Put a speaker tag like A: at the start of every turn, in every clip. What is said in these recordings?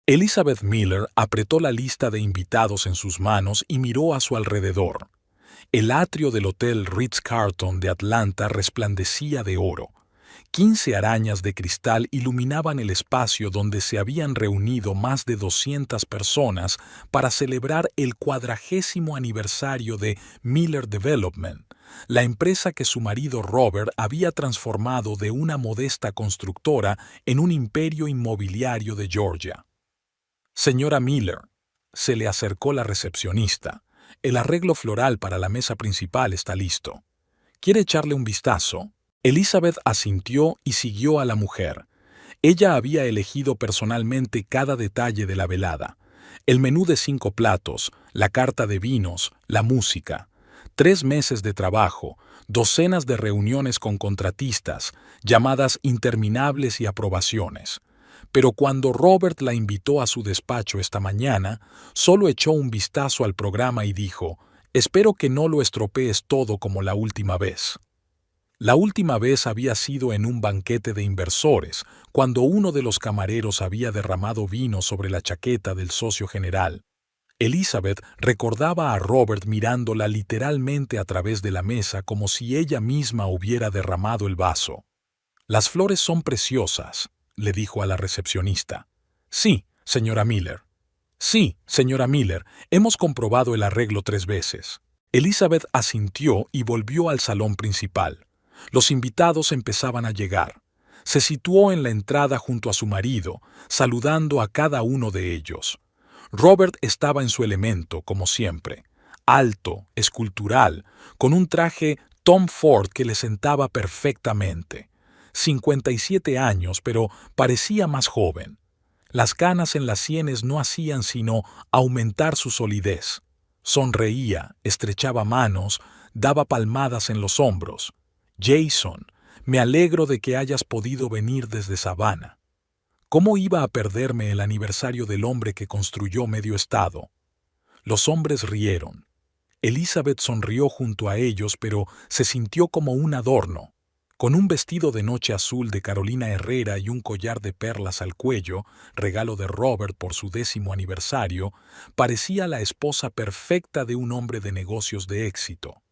A: Elizabeth Miller apretó la lista de invitados en sus manos y miró a su alrededor. El atrio del Hotel Ritz-Carlton de Atlanta resplandecía de oro. 15 arañas de cristal iluminaban el espacio donde se habían reunido más de 200 personas para celebrar el 40º aniversario de Miller Development, la empresa que su marido Robert había transformado de una modesta constructora en un imperio inmobiliario de Georgia. Señora Miller, se le acercó la recepcionista. El arreglo floral para la mesa principal está listo. ¿Quiere echarle un vistazo? Elizabeth asintió y siguió a la mujer. Ella había elegido personalmente cada detalle de la velada. El menú de 5 platos, la carta de vinos, la música. 3 meses de trabajo, docenas de reuniones con contratistas, llamadas interminables y aprobaciones. Pero cuando Robert la invitó a su despacho esta mañana, solo echó un vistazo al programa y dijo: «Espero que no lo estropees todo como la última vez». La última vez había sido en un banquete de inversores, cuando uno de los camareros había derramado vino sobre la chaqueta del socio general. Elizabeth recordaba a Robert mirándola literalmente a través de la mesa como si ella misma hubiera derramado el vaso. «Las flores son preciosas», le dijo a la recepcionista. «Sí, señora Miller». «Sí, señora Miller, hemos comprobado el arreglo 3 veces». Elizabeth asintió y volvió al salón principal. Los invitados empezaban a llegar. Se situó en la entrada junto a su marido, saludando a cada uno de ellos. Robert estaba en su elemento, como siempre, alto, escultural, con un traje Tom Ford que le sentaba perfectamente. 57 años, pero parecía más joven. Las canas en las sienes no hacían sino aumentar su solidez. Sonreía, estrechaba manos, daba palmadas en los hombros. «Jason, me alegro de que hayas podido venir desde Savannah. ¿Cómo iba a perderme el aniversario del hombre que construyó medio estado?» Los hombres rieron. Elizabeth sonrió junto a ellos, pero se sintió como un adorno. Con un vestido de noche azul de Carolina Herrera y un collar de perlas al cuello, regalo de Robert por su 10º aniversario, parecía la esposa perfecta de un hombre de negocios de éxito.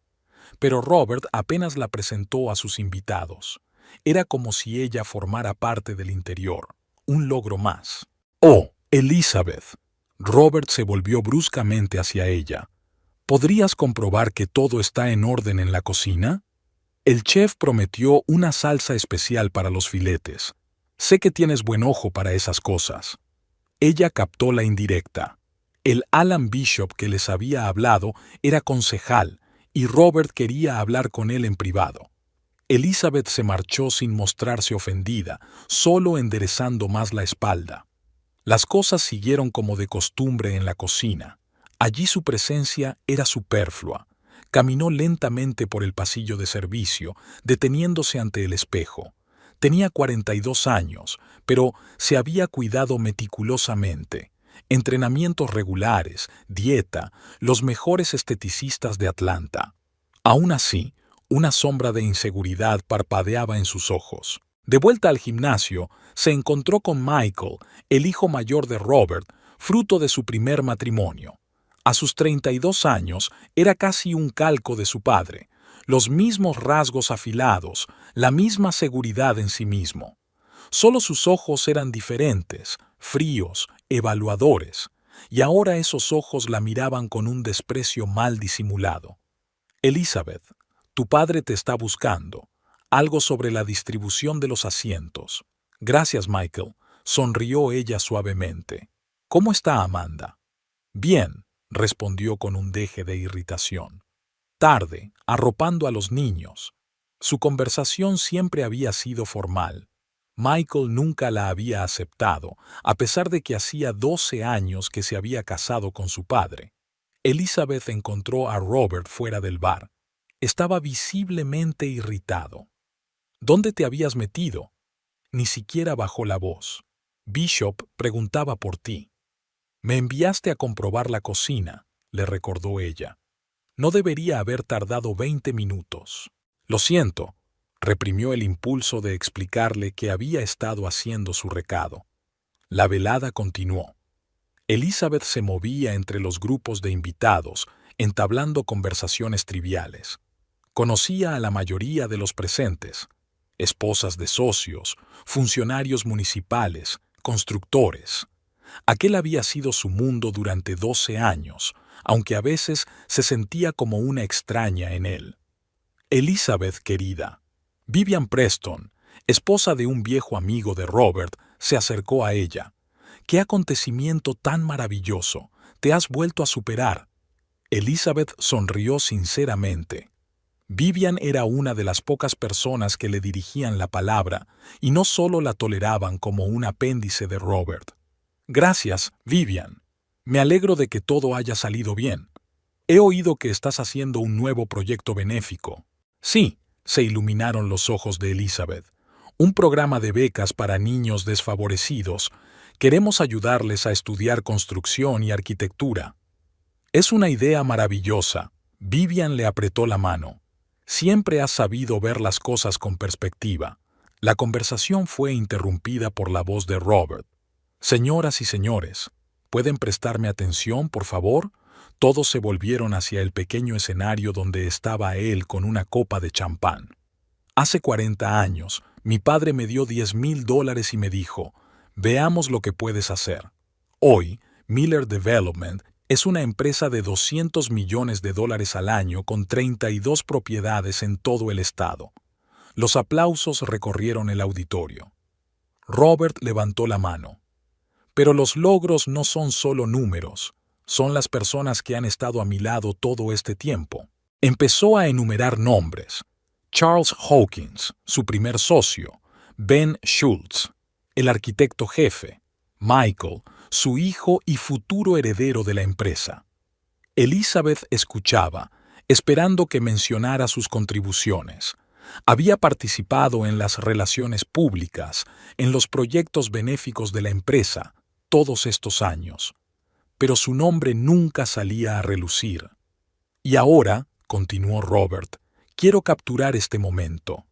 A: Pero Robert apenas la presentó a sus invitados. Era como si ella formara parte del interior, un logro más. «Oh, Elizabeth». Robert se volvió bruscamente hacia ella. «¿Podrías comprobar que todo está en orden en la cocina? El chef prometió una salsa especial para los filetes. Sé que tienes buen ojo para esas cosas». Ella captó la indirecta. El Alan Bishop que les había hablado era concejal, y Robert quería hablar con él en privado. Elizabeth se marchó sin mostrarse ofendida, solo enderezando más la espalda. Las cosas siguieron como de costumbre en la cocina. Allí su presencia era superflua. Caminó lentamente por el pasillo de servicio, deteniéndose ante el espejo. Tenía 42 años, pero se había cuidado meticulosamente. Entrenamientos regulares, dieta, los mejores esteticistas de Atlanta. Aún así, una sombra de inseguridad parpadeaba en sus ojos. De vuelta al gimnasio, se encontró con Michael, el hijo mayor de Robert, fruto de su primer matrimonio. A sus 32 años era casi un calco de su padre, los mismos rasgos afilados, la misma seguridad en sí mismo. Solo sus ojos eran diferentes, fríos, evaluadores, y ahora esos ojos la miraban con un desprecio mal disimulado. «Elizabeth, tu padre te está buscando. Algo sobre la distribución de los asientos». «Gracias, Michael», sonrió ella suavemente. «¿Cómo está Amanda?» «Bien», respondió con un deje de irritación. «Tarde, arropando a los niños». Su conversación siempre había sido formal. Michael nunca la había aceptado, a pesar de que hacía 12 años que se había casado con su padre. Elizabeth encontró a Robert fuera del bar. Estaba visiblemente irritado. «¿Dónde te habías metido?» Ni siquiera bajó la voz. «Bishop preguntaba por ti». «Me enviaste a comprobar la cocina», le recordó ella. «No debería haber tardado 20 minutos». «Lo siento», reprimió el impulso de explicarle que había estado haciendo su recado. La velada continuó. Elizabeth se movía entre los grupos de invitados, entablando conversaciones triviales. Conocía a la mayoría de los presentes: esposas de socios, funcionarios municipales, constructores. Aquel había sido su mundo durante 12 años, aunque a veces se sentía como una extraña en él. Elizabeth, querida. Vivian Preston, esposa de un viejo amigo de Robert, se acercó a ella. ¡Qué acontecimiento tan maravilloso! Te has vuelto a superar. Elizabeth sonrió sinceramente. Vivian era una de las pocas personas que le dirigían la palabra y no solo la toleraban como un apéndice de Robert. Gracias, Vivian. Me alegro de que todo haya salido bien. He oído que estás haciendo un nuevo proyecto benéfico. Sí, se iluminaron los ojos de Elizabeth. Un programa de becas para niños desfavorecidos. Queremos ayudarles a estudiar construcción y arquitectura. Es una idea maravillosa. Vivian le apretó la mano. Siempre has sabido ver las cosas con perspectiva. La conversación fue interrumpida por la voz de Robert. Señoras y señores, ¿pueden prestarme atención, por favor? Todos se volvieron hacia el pequeño escenario donde estaba él con una copa de champán. Hace 40 años, mi padre me dio $10,000 y me dijo: veamos lo que puedes hacer. Hoy, Miller Development es una empresa de $200 millones al año con 32 propiedades en todo el estado. Los aplausos recorrieron el auditorio. Robert levantó la mano. Pero los logros no son solo números, son las personas que han estado a mi lado todo este tiempo. Empezó a enumerar nombres. Charles Hawkins, su primer socio; Ben Schultz, el arquitecto jefe; Michael, su hijo y futuro heredero de la empresa. Elizabeth escuchaba, esperando que mencionara sus contribuciones. Había participado en las relaciones públicas, en los proyectos benéficos de la empresa, todos estos años. Pero su nombre nunca salía a relucir. Y ahora, continuó Robert, quiero capturar este momento.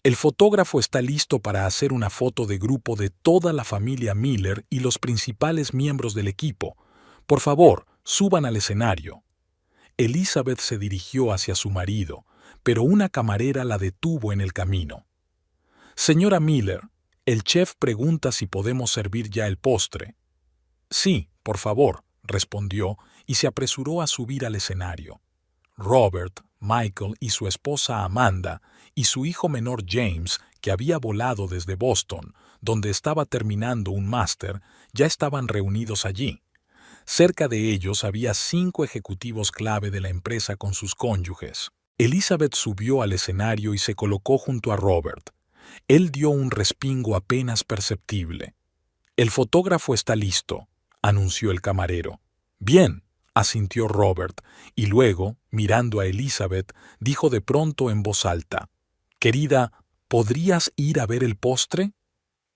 A: El fotógrafo está listo para hacer una foto de grupo de toda la familia Miller y los principales miembros del equipo. Por favor, suban al escenario. Elizabeth se dirigió hacia su marido, pero una camarera la detuvo en el camino. Señora Miller, el chef pregunta si podemos servir ya el postre. Sí, por favor, respondió y se apresuró a subir al escenario. Robert, Michael y su esposa Amanda y su hijo menor James, que había volado desde Boston, donde estaba terminando un máster, ya estaban reunidos allí. Cerca de ellos había 5 ejecutivos clave de la empresa con sus cónyuges. Elizabeth subió al escenario y se colocó junto a Robert. Él dio un respingo apenas perceptible. El fotógrafo está listo, anunció el camarero. Bien, asintió Robert, y luego, mirando a Elizabeth, dijo de pronto en voz alta: Querida, ¿podrías ir a ver el postre?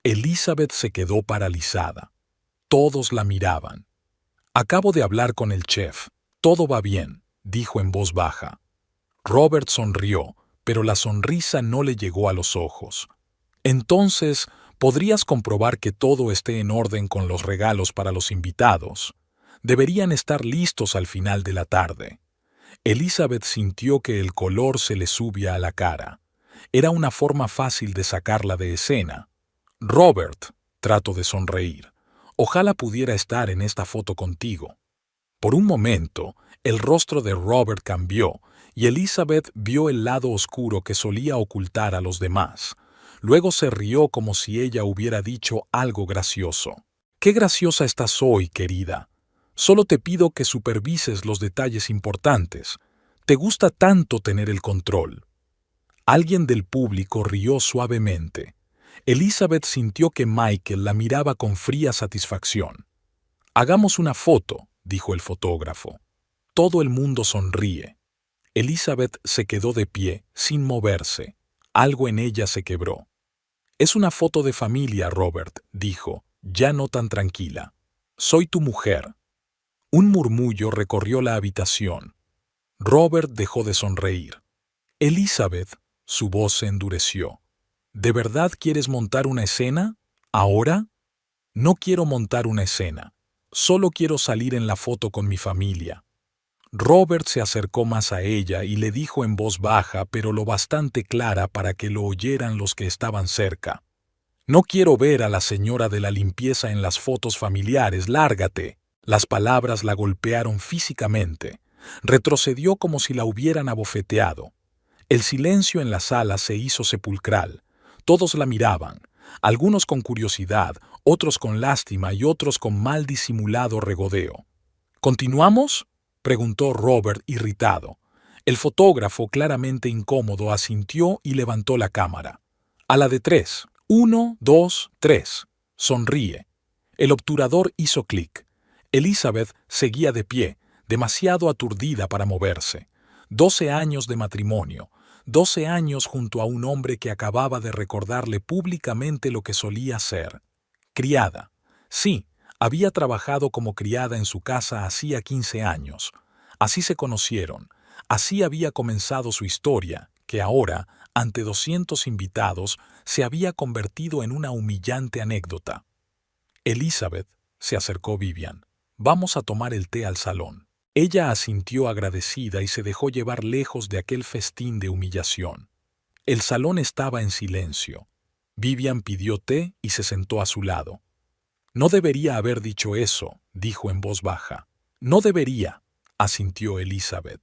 A: Elizabeth se quedó paralizada. Todos la miraban. Acabo de hablar con el chef. Todo va bien, dijo en voz baja. Robert sonrió, pero la sonrisa no le llegó a los ojos. Entonces, ¿podrías comprobar que todo esté en orden con los regalos para los invitados? Deberían estar listos al final de la tarde. Elizabeth sintió que el color se le subía a la cara. Era una forma fácil de sacarla de escena. Robert, trató de sonreír. Ojalá pudiera estar en esta foto contigo. Por un momento, el rostro de Robert cambió y Elizabeth vio el lado oscuro que solía ocultar a los demás. Luego se rió como si ella hubiera dicho algo gracioso. «Qué graciosa estás hoy, querida. Solo te pido que supervises los detalles importantes. Te gusta tanto tener el control». Alguien del público rió suavemente. Elizabeth sintió que Michael la miraba con fría satisfacción. «Hagamos una foto», dijo el fotógrafo. Todo el mundo sonríe. Elizabeth se quedó de pie, sin moverse. Algo en ella se quebró. «Es una foto de familia, Robert», dijo, ya no tan tranquila. «Soy tu mujer». Un murmullo recorrió la habitación. Robert dejó de sonreír. «Elizabeth», su voz se endureció. «¿De verdad quieres montar una escena? ¿Ahora?» «No quiero montar una escena. Solo quiero salir en la foto con mi familia. Robert se acercó más a ella y le dijo en voz baja, pero lo bastante clara para que lo oyeran los que estaban cerca. No quiero ver a la señora de la limpieza en las fotos familiares, lárgate. Las palabras la golpearon físicamente. Retrocedió como si la hubieran abofeteado. El silencio en la sala se hizo sepulcral. Todos la miraban, algunos con curiosidad, otros con lástima y otros con mal disimulado regodeo. ¿Continuamos?, preguntó Robert irritado. El fotógrafo, claramente incómodo, asintió y levantó la cámara. A la de 3. 1, 2, 3. Sonríe. El obturador hizo clic. Elizabeth seguía de pie, demasiado aturdida para moverse. 12 años de matrimonio, 12 años junto a un hombre que acababa de recordarle públicamente lo que solía ser. Criada. Sí, había trabajado como criada en su casa hacía 15 años. Así se conocieron. Así había comenzado su historia, que ahora, ante 200 invitados, se había convertido en una humillante anécdota. Elizabeth, se acercó Vivian. Vamos a tomar el té al salón. Ella asintió agradecida y se dejó llevar lejos de aquel festín de humillación. El salón estaba en silencio. Vivian pidió té y se sentó a su lado. No debería haber dicho eso, dijo en voz baja. No debería, asintió Elizabeth.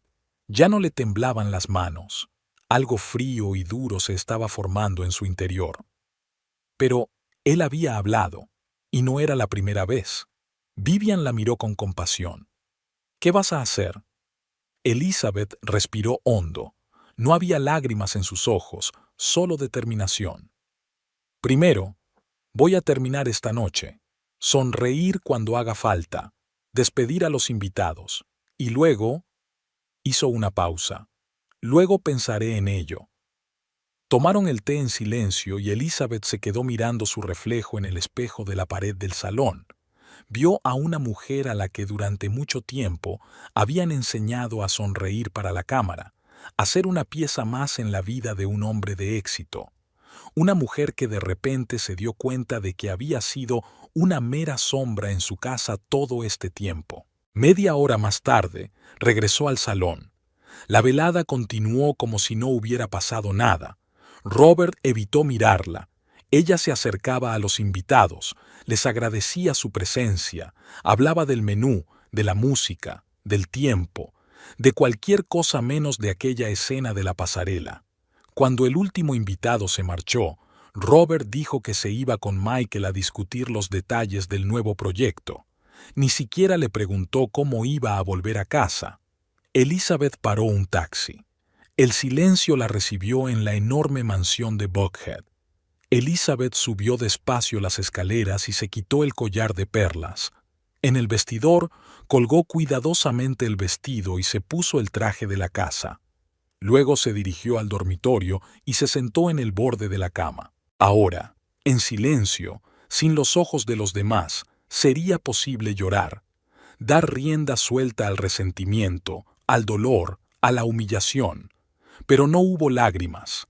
A: Ya no le temblaban las manos. Algo frío y duro se estaba formando en su interior. Pero él había hablado, y no era la primera vez. Vivian la miró con compasión. ¿Qué vas a hacer? Elizabeth respiró hondo. No había lágrimas en sus ojos, solo determinación. Primero, voy a terminar esta noche. Sonreír cuando haga falta. Despedir a los invitados. Y luego, hizo una pausa. Luego pensaré en ello. Tomaron el té en silencio y Elizabeth se quedó mirando su reflejo en el espejo de la pared del salón. Vio a una mujer a la que durante mucho tiempo habían enseñado a sonreír para la cámara, a ser una pieza más en la vida de un hombre de éxito. Una mujer que de repente se dio cuenta de que había sido una mera sombra en su casa todo este tiempo. Media hora más tarde, regresó al salón. La velada continuó como si no hubiera pasado nada. Robert evitó mirarla. Ella se acercaba a los invitados, les agradecía su presencia, hablaba del menú, de la música, del tiempo, de cualquier cosa menos de aquella escena de la pasarela. Cuando el último invitado se marchó, Robert dijo que se iba con Michael a discutir los detalles del nuevo proyecto. Ni siquiera le preguntó cómo iba a volver a casa. Elizabeth paró un taxi. El silencio la recibió en la enorme mansión de Buckhead. Elizabeth subió despacio las escaleras y se quitó el collar de perlas. En el vestidor, colgó cuidadosamente el vestido y se puso el traje de la casa. Luego se dirigió al dormitorio y se sentó en el borde de la cama. Ahora, en silencio, sin los ojos de los demás, sería posible llorar, dar rienda suelta al resentimiento, al dolor, a la humillación. Pero no hubo lágrimas.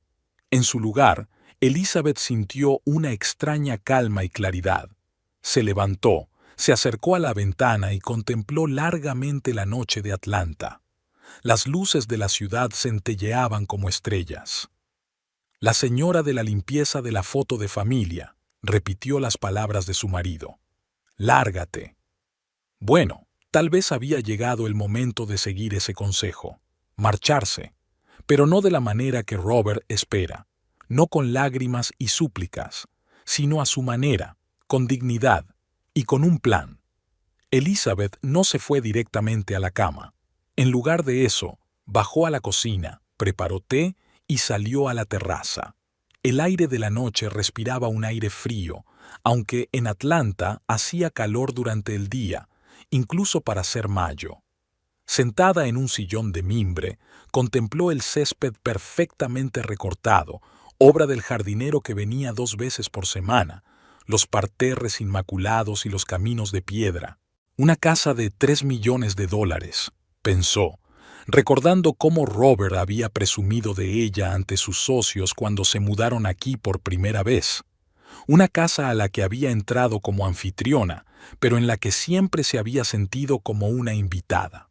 A: En su lugar, Elizabeth sintió una extraña calma y claridad. Se levantó, se acercó a la ventana y contempló largamente la noche de Atlanta. Las luces de la ciudad centelleaban como estrellas. La señora de la limpieza de la foto de familia repitió las palabras de su marido. Lárgate. Bueno, tal vez había llegado el momento de seguir ese consejo, marcharse, pero no de la manera que Robert espera, no con lágrimas y súplicas, sino a su manera, con dignidad y con un plan. Elizabeth no se fue directamente a la cama. En lugar de eso, bajó a la cocina, preparó té y salió a la terraza. El aire de la noche respiraba un aire frío, aunque en Atlanta hacía calor durante el día, incluso para ser mayo. Sentada en un sillón de mimbre, contempló el césped perfectamente recortado, obra del jardinero que venía 2 veces por semana, los parterres inmaculados y los caminos de piedra. Una casa de $3 millones, pensó, recordando cómo Robert había presumido de ella ante sus socios cuando se mudaron aquí por primera vez. una casa a la que había entrado como anfitriona, pero en la que siempre se había sentido como una invitada.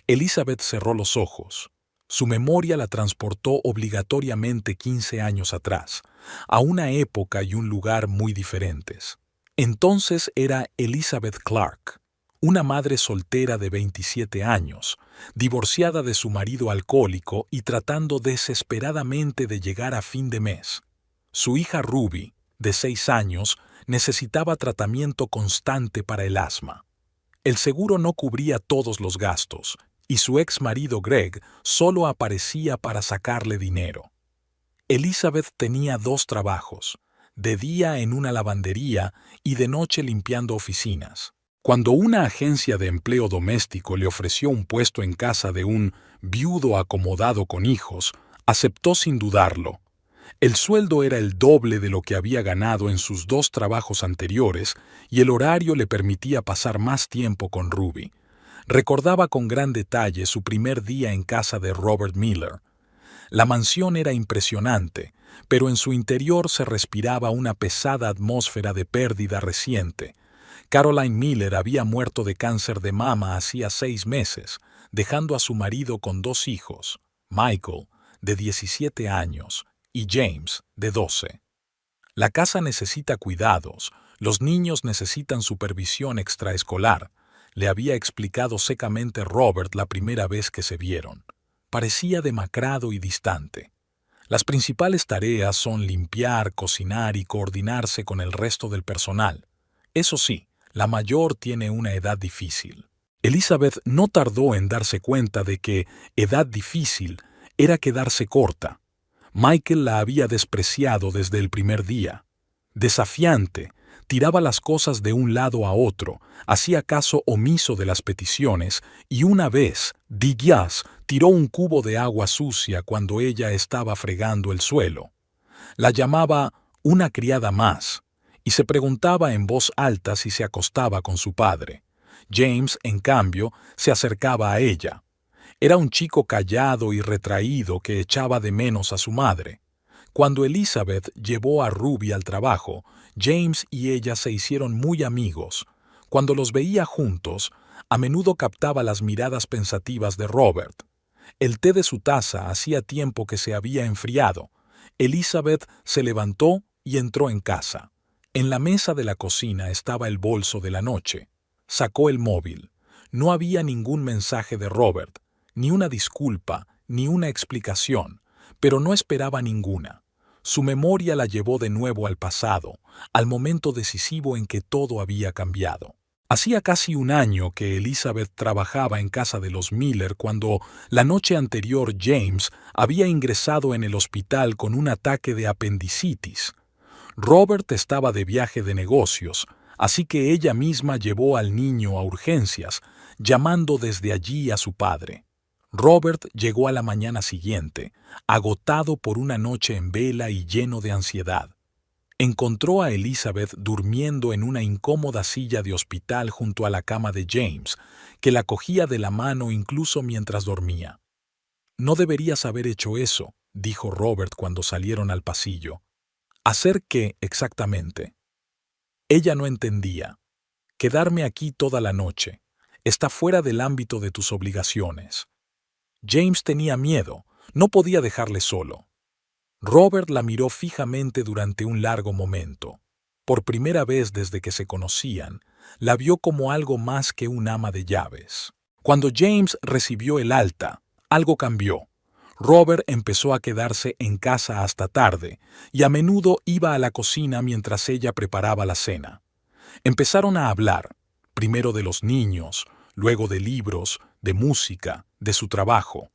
A: Elizabeth cerró los ojos. Su memoria la transportó obligatoriamente 15 años atrás, a una época y un lugar muy diferentes. Entonces era Elizabeth Clark, una madre soltera de 27 años, divorciada de su marido alcohólico y tratando desesperadamente de llegar a fin de mes. Su hija Ruby, de 6 años, necesitaba tratamiento constante para el asma. El seguro no cubría todos los gastos, y su ex marido Greg solo aparecía para sacarle dinero. Elizabeth tenía 2 trabajos, de día en una lavandería y de noche limpiando oficinas. Cuando una agencia de empleo doméstico le ofreció un puesto en casa de un viudo acomodado con hijos, aceptó sin dudarlo. El sueldo era el doble de lo que había ganado en sus 2 trabajos anteriores y el horario le permitía pasar más tiempo con Ruby. Recordaba con gran detalle su primer día en casa de Robert Miller. La mansión era impresionante, pero en su interior se respiraba una pesada atmósfera de pérdida reciente. Caroline Miller había muerto de cáncer de mama hacía 6 meses, dejando a su marido con 2 hijos, Michael, de 17 años, y James, de 12. La casa necesita cuidados, los niños necesitan supervisión extraescolar, le había explicado secamente Robert la primera vez que se vieron. Parecía demacrado y distante. Las principales tareas son limpiar, cocinar y coordinarse con el resto del personal. Eso sí, la mayor tiene una edad difícil. Elizabeth no tardó en darse cuenta de que edad difícil era quedarse corta. Michael la había despreciado desde el primer día. Desafiante, tiraba las cosas de un lado a otro, hacía caso omiso de las peticiones y una vez, Diaz tiró un cubo de agua sucia cuando ella estaba fregando el suelo. La llamaba una criada más y se preguntaba en voz alta si se acostaba con su padre. James, en cambio, se acercaba a ella. Era un chico callado y retraído que echaba de menos a su madre. Cuando Elizabeth llevó a Ruby al trabajo, James y ella se hicieron muy amigos. Cuando los veía juntos, a menudo captaba las miradas pensativas de Robert. El té de su taza hacía tiempo que se había enfriado. Elizabeth se levantó y entró en casa. En la mesa de la cocina estaba el bolso de la noche. Sacó el móvil. No había ningún mensaje de Robert, ni una disculpa, ni una explicación, pero no esperaba ninguna. Su memoria la llevó de nuevo al pasado, al momento decisivo en que todo había cambiado. Hacía casi un año que Elizabeth trabajaba en casa de los Miller cuando, la noche anterior, James había ingresado en el hospital con un ataque de apendicitis. Robert estaba de viaje de negocios, así que ella misma llevó al niño a urgencias, llamando desde allí a su padre. Robert llegó a la mañana siguiente, agotado por una noche en vela y lleno de ansiedad. Encontró a Elizabeth durmiendo en una incómoda silla de hospital junto a la cama de James, que la cogía de la mano incluso mientras dormía. «No deberías haber hecho eso», dijo Robert cuando salieron al pasillo. «¿Hacer qué exactamente?» Ella no entendía. «Quedarme aquí toda la noche. Está fuera del ámbito de tus obligaciones». James tenía miedo, no podía dejarle solo. Robert la miró fijamente durante un largo momento. Por primera vez desde que se conocían, la vio como algo más que un ama de llaves. Cuando James recibió el alta, algo cambió. Robert empezó a quedarse en casa hasta tarde y a menudo iba a la cocina mientras ella preparaba la cena. Empezaron a hablar, primero de los niños, luego de libros, de música, de su trabajo.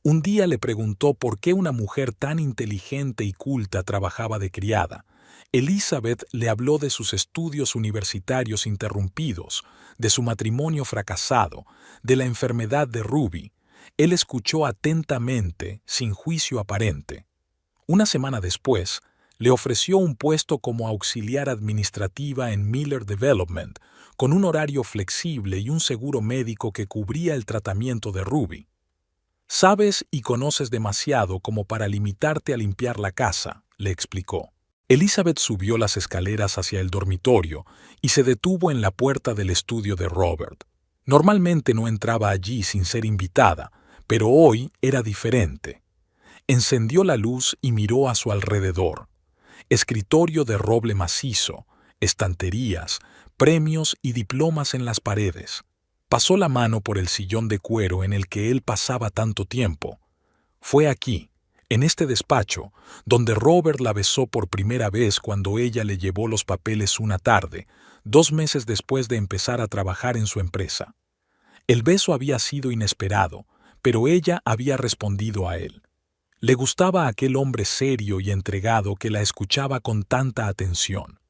A: Un día le preguntó por qué una mujer tan inteligente y culta trabajaba de criada. Elizabeth le habló de sus estudios universitarios interrumpidos, de su matrimonio fracasado, de la enfermedad de Ruby. Él escuchó atentamente, sin juicio aparente. Una semana después, le ofreció un puesto como auxiliar administrativa en Miller Development, con un horario flexible y un seguro médico que cubría el tratamiento de Ruby. «Sabes y conoces demasiado como para limitarte a limpiar la casa», le explicó. Elizabeth subió las escaleras hacia el dormitorio y se detuvo en la puerta del estudio de Robert. Normalmente no entraba allí sin ser invitada, pero hoy era diferente. Encendió la luz y miró a su alrededor. Escritorio de roble macizo, estanterías, premios y diplomas en las paredes. Pasó la mano por el sillón de cuero en el que él pasaba tanto tiempo. Fue aquí, en este despacho, donde Robert la besó por primera vez cuando ella le llevó los papeles una tarde, 2 meses después de empezar a trabajar en su empresa. El beso había sido inesperado, pero ella había respondido a él. Le gustaba aquel hombre serio y entregado que la escuchaba con tanta atención.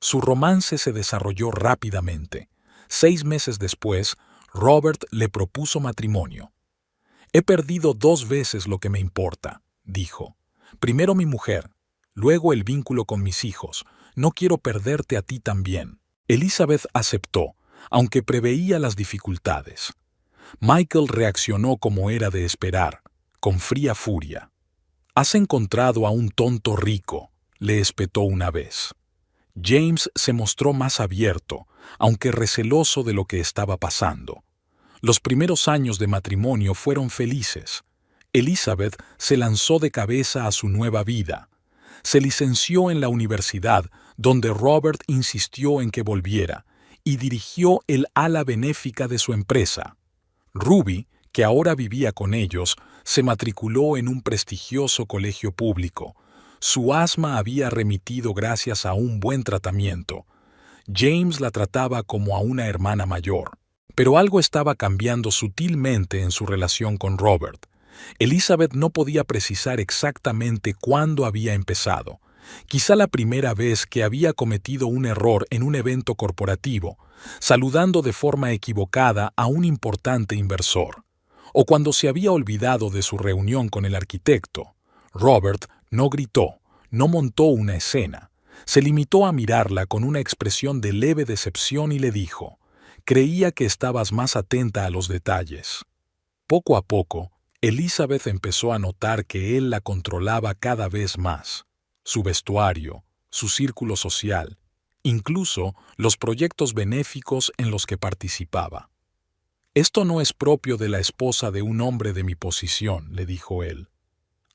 A: Su romance se desarrolló rápidamente. 6 meses después, Robert le propuso matrimonio. «He perdido 2 veces lo que me importa», dijo. «Primero mi mujer, luego el vínculo con mis hijos. No quiero perderte a ti también». Elizabeth aceptó, aunque preveía las dificultades. Michael reaccionó como era de esperar, con fría furia. «Has encontrado a un tonto rico», le espetó una vez. James se mostró más abierto, aunque receloso de lo que estaba pasando. Los primeros años de matrimonio fueron felices. Elizabeth se lanzó de cabeza a su nueva vida. Se licenció en la universidad, donde Robert insistió en que volviera, y dirigió el ala benéfica de su empresa. Ruby, que ahora vivía con ellos, se matriculó en un prestigioso colegio público. Su asma había remitido gracias a un buen tratamiento. James la trataba como a una hermana mayor. Pero algo estaba cambiando sutilmente en su relación con Robert. Elizabeth no podía precisar exactamente cuándo había empezado. Quizá la primera vez que había cometido un error en un evento corporativo, saludando de forma equivocada a un importante inversor, o cuando se había olvidado de su reunión con el arquitecto. Robert no gritó, no montó una escena. Se limitó a mirarla con una expresión de leve decepción y le dijo: «Creía que estabas más atenta a los detalles». Poco a poco, Elizabeth empezó a notar que él la controlaba cada vez más. Su vestuario, su círculo social, incluso los proyectos benéficos en los que participaba. «Esto no es propio de la esposa de un hombre de mi posición», le dijo él.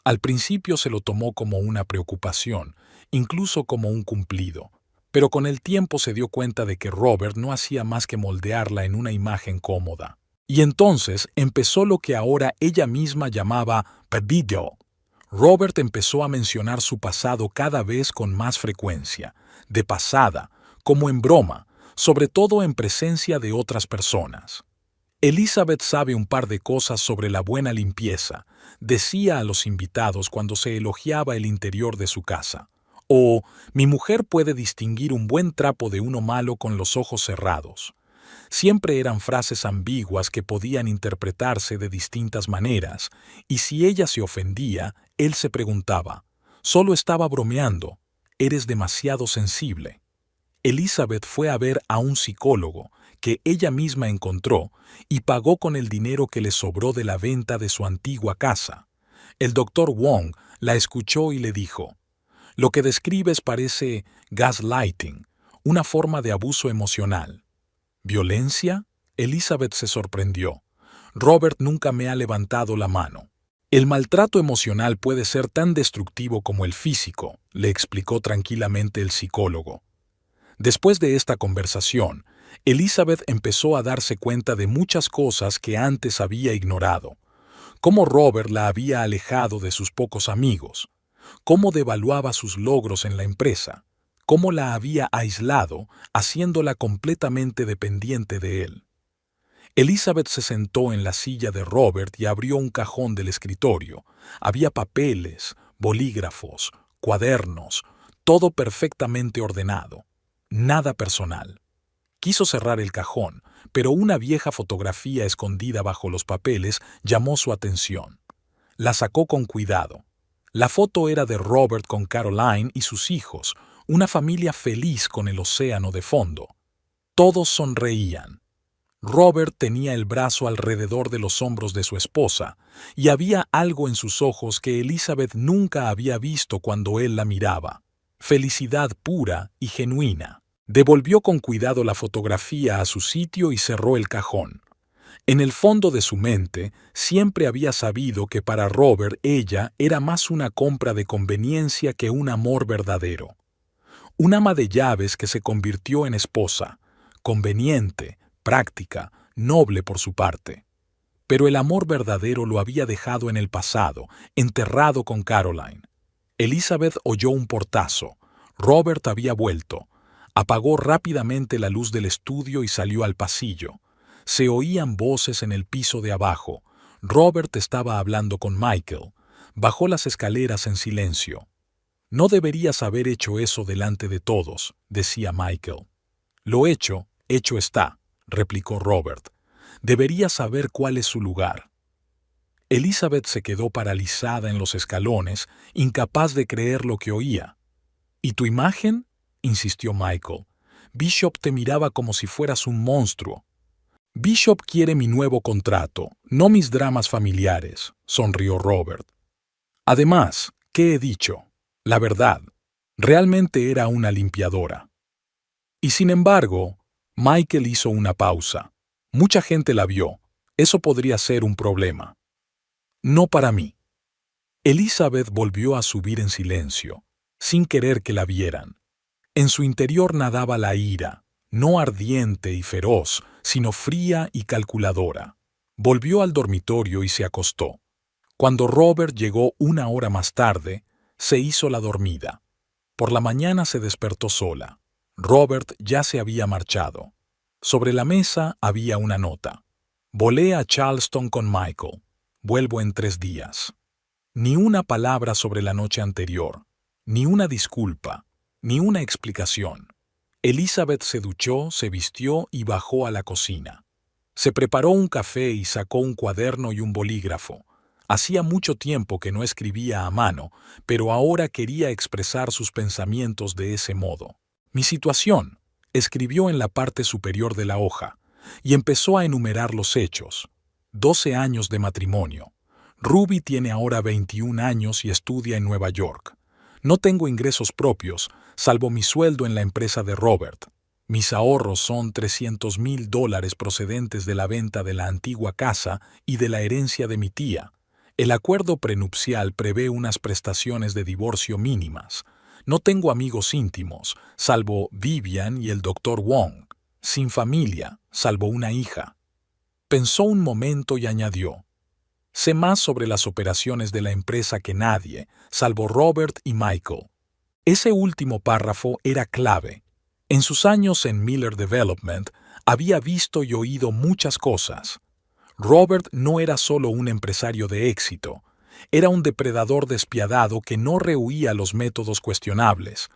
A: Al principio se lo tomó como una preocupación, incluso como un cumplido, pero con el tiempo se dio cuenta de que Robert no hacía más que moldearla en una imagen cómoda. Y entonces empezó lo que ahora ella misma llamaba «pebido». Robert empezó a mencionar su pasado cada vez con más frecuencia, de pasada, como en broma, sobre todo en presencia de otras personas. «Elizabeth sabe un par de cosas sobre la buena limpieza», decía a los invitados cuando se elogiaba el interior de su casa. O «mi mujer puede distinguir un buen trapo de uno malo con los ojos cerrados». Siempre eran frases ambiguas que podían interpretarse de distintas maneras, y si ella se ofendía, él se preguntaba: «Solo estaba bromeando, eres demasiado sensible». Elizabeth fue a ver a un psicólogo que ella misma encontró y pagó con el dinero que le sobró de la venta de su antigua casa. El doctor Wong la escuchó y le dijo: «Lo que describes parece gaslighting, una forma de abuso emocional». «¿Violencia?», Elizabeth se sorprendió. «Robert nunca me ha levantado la mano». «El maltrato emocional puede ser tan destructivo como el físico», le explicó tranquilamente el psicólogo. Después de esta conversación, Elizabeth empezó a darse cuenta de muchas cosas que antes había ignorado. Cómo Robert la había alejado de sus pocos amigos, cómo devaluaba sus logros en la empresa, cómo la había aislado, haciéndola completamente dependiente de él. Elizabeth se sentó en la silla de Robert y abrió un cajón del escritorio. Había papeles, bolígrafos, cuadernos, todo perfectamente ordenado. Nada personal. Quiso cerrar el cajón, pero una vieja fotografía escondida bajo los papeles llamó su atención. La sacó con cuidado. La foto era de Robert con Caroline y sus hijos, una familia feliz con el océano de fondo. Todos sonreían. Robert tenía el brazo alrededor de los hombros de su esposa, y había algo en sus ojos que Elizabeth nunca había visto cuando él la miraba. Felicidad pura y genuina. Devolvió con cuidado la fotografía a su sitio y cerró el cajón. En el fondo de su mente, siempre había sabido que para Robert ella era más una compra de conveniencia que un amor verdadero. Un ama de llaves que se convirtió en esposa, conveniente, práctica, noble por su parte. Pero el amor verdadero lo había dejado en el pasado, enterrado con Caroline. Elizabeth oyó un portazo. Robert había vuelto. Apagó rápidamente la luz del estudio y salió al pasillo. Se oían voces en el piso de abajo. Robert estaba hablando con Michael. Bajó las escaleras en silencio. No deberías haber hecho eso delante de todos, decía Michael. Lo hecho está, replicó Robert. Deberías saber cuál es su lugar. Elizabeth se quedó paralizada en los escalones, incapaz de creer lo que oía. ¿Y tu imagen? Insistió Michael. Bishop te miraba como si fueras un monstruo. Bishop quiere mi nuevo contrato, no mis dramas familiares, sonrió Robert. Además, ¿qué he dicho? La verdad, realmente era una limpiadora. Y sin embargo, Michael hizo una pausa. Mucha gente la vio. Eso podría ser un problema. No para mí. Elizabeth volvió a subir en silencio, sin querer que la vieran. En su interior nadaba la ira, no ardiente y feroz, sino fría y calculadora. Volvió al dormitorio y se acostó. Cuando Robert llegó una hora más tarde, se hizo la dormida. Por la mañana se despertó sola. Robert ya se había marchado. Sobre la mesa había una nota. Volé a Charleston con Michael. Vuelvo en 3 días. Ni una palabra sobre la noche anterior, ni una disculpa, ni una explicación. Elizabeth se duchó, se vistió y bajó a la cocina. Se preparó un café y sacó un cuaderno y un bolígrafo. Hacía mucho tiempo que no escribía a mano, pero ahora quería expresar sus pensamientos de ese modo. Mi situación, escribió en la parte superior de la hoja, y empezó a enumerar los hechos. 12 años de matrimonio. Ruby tiene ahora 21 años y estudia en Nueva York. No tengo ingresos propios, salvo mi sueldo en la empresa de Robert. Mis ahorros son $300,000 procedentes de la venta de la antigua casa y de la herencia de mi tía. El acuerdo prenupcial prevé unas prestaciones de divorcio mínimas. No tengo amigos íntimos, salvo Vivian y el Dr. Wong. Sin familia, salvo una hija. Pensó un momento y añadió: sé más sobre las operaciones de la empresa que nadie, salvo Robert y Michael. Ese último párrafo era clave. En sus años en Miller Development había visto y oído muchas cosas. Robert no era solo un empresario de éxito, era un depredador despiadado que no rehuía los métodos cuestionables.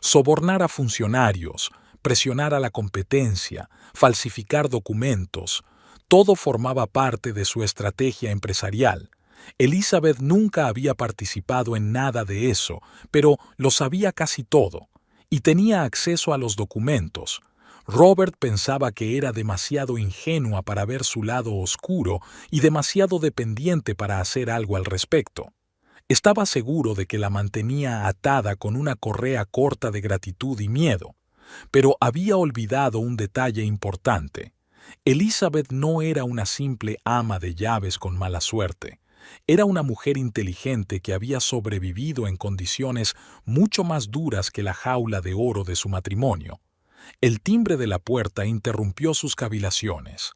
A: Sobornar a funcionarios, presionar a la competencia, falsificar documentos, todo formaba parte de su estrategia empresarial. Elizabeth nunca había participado en nada de eso, pero lo sabía casi todo, y tenía acceso a los documentos. Robert pensaba que era demasiado ingenua para ver su lado oscuro y demasiado dependiente para hacer algo al respecto. Estaba seguro de que la mantenía atada con una correa corta de gratitud y miedo, pero había olvidado un detalle importante. Elizabeth no era una simple ama de llaves con mala suerte. Era una mujer inteligente que había sobrevivido en condiciones mucho más duras que la jaula de oro de su matrimonio. El timbre de la puerta interrumpió sus cavilaciones.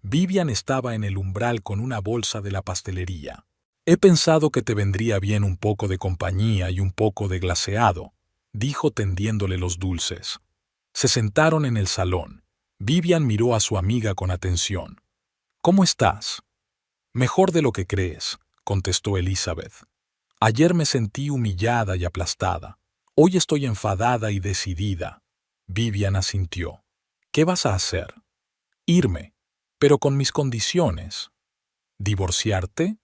A: Vivian estaba en el umbral con una bolsa de la pastelería. He pensado que te vendría bien un poco de compañía y un poco de glaseado, dijo tendiéndole los dulces. Se sentaron en el salón. Vivian miró a su amiga con atención. ¿Cómo estás? Mejor de lo que crees, contestó Elizabeth. Ayer me sentí humillada y aplastada. Hoy estoy enfadada y decidida. Vivian asintió. ¿Qué vas a hacer? Irme, pero con mis condiciones. ¿Divorciarte?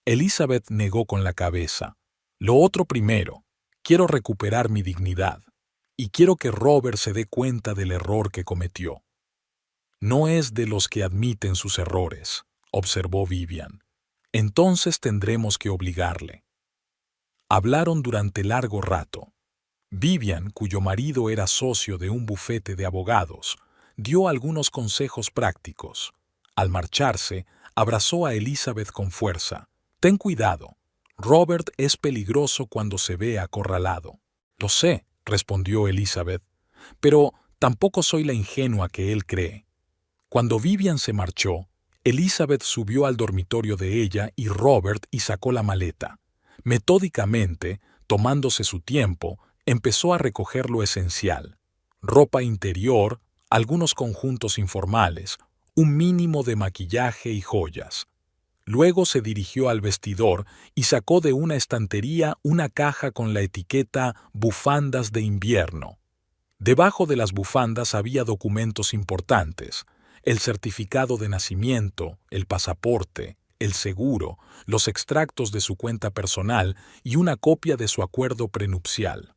A: Elizabeth negó con la cabeza. Lo otro primero. Quiero recuperar mi dignidad. Y quiero que Robert se dé cuenta del error que cometió. No es de los que admiten sus errores, observó Vivian. Entonces tendremos que obligarle. Hablaron durante largo rato. Vivian, cuyo marido era socio de un bufete de abogados, dio algunos consejos prácticos. Al marcharse, abrazó a Elizabeth con fuerza. «Ten cuidado. Robert es peligroso cuando se ve acorralado». «Lo sé», respondió Elizabeth, «pero tampoco soy la ingenua que él cree». Cuando Vivian se marchó, Elizabeth subió al dormitorio de ella y Robert y sacó la maleta. Metódicamente, tomándose su tiempo, empezó a recoger lo esencial: ropa interior, algunos conjuntos informales, un mínimo de maquillaje y joyas. Luego se dirigió al vestidor y sacó de una estantería una caja con la etiqueta «Bufandas de invierno». Debajo de las bufandas había documentos importantes: el certificado de nacimiento, el pasaporte, el seguro, los extractos de su cuenta personal y una copia de su acuerdo prenupcial.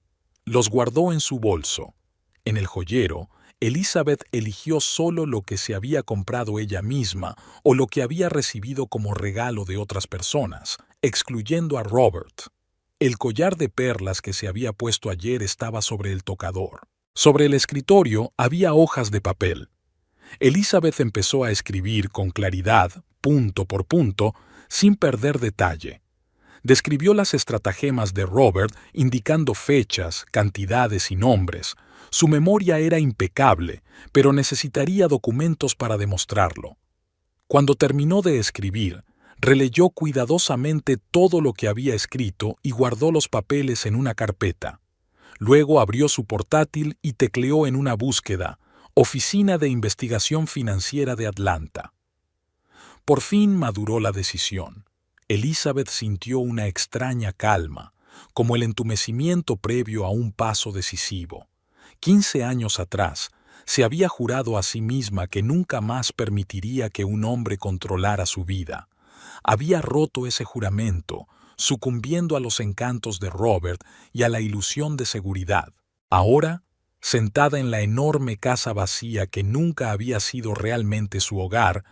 A: Los guardó en su bolso. En el joyero, Elizabeth eligió solo lo que se había comprado ella misma o lo que había recibido como regalo de otras personas, excluyendo a Robert. El collar de perlas que se había puesto ayer estaba sobre el tocador. Sobre el escritorio había hojas de papel. Elizabeth empezó a escribir con claridad, punto por punto, sin perder detalle. Describió las estratagemas de Robert indicando fechas, cantidades y nombres. Su memoria era impecable, pero necesitaría documentos para demostrarlo. Cuando terminó de escribir, releyó cuidadosamente todo lo que había escrito y guardó los papeles en una carpeta. Luego abrió su portátil y tecleó en una búsqueda: Oficina de Investigación Financiera de Atlanta. Por fin maduró la decisión. Elizabeth sintió una extraña calma, como el entumecimiento previo a un paso decisivo. 15 años atrás, se había jurado a sí misma que nunca más permitiría que un hombre controlara su vida. Había roto ese juramento, sucumbiendo a los encantos de Robert y a la ilusión de seguridad. Ahora, sentada en la enorme casa vacía que nunca había sido realmente su hogar,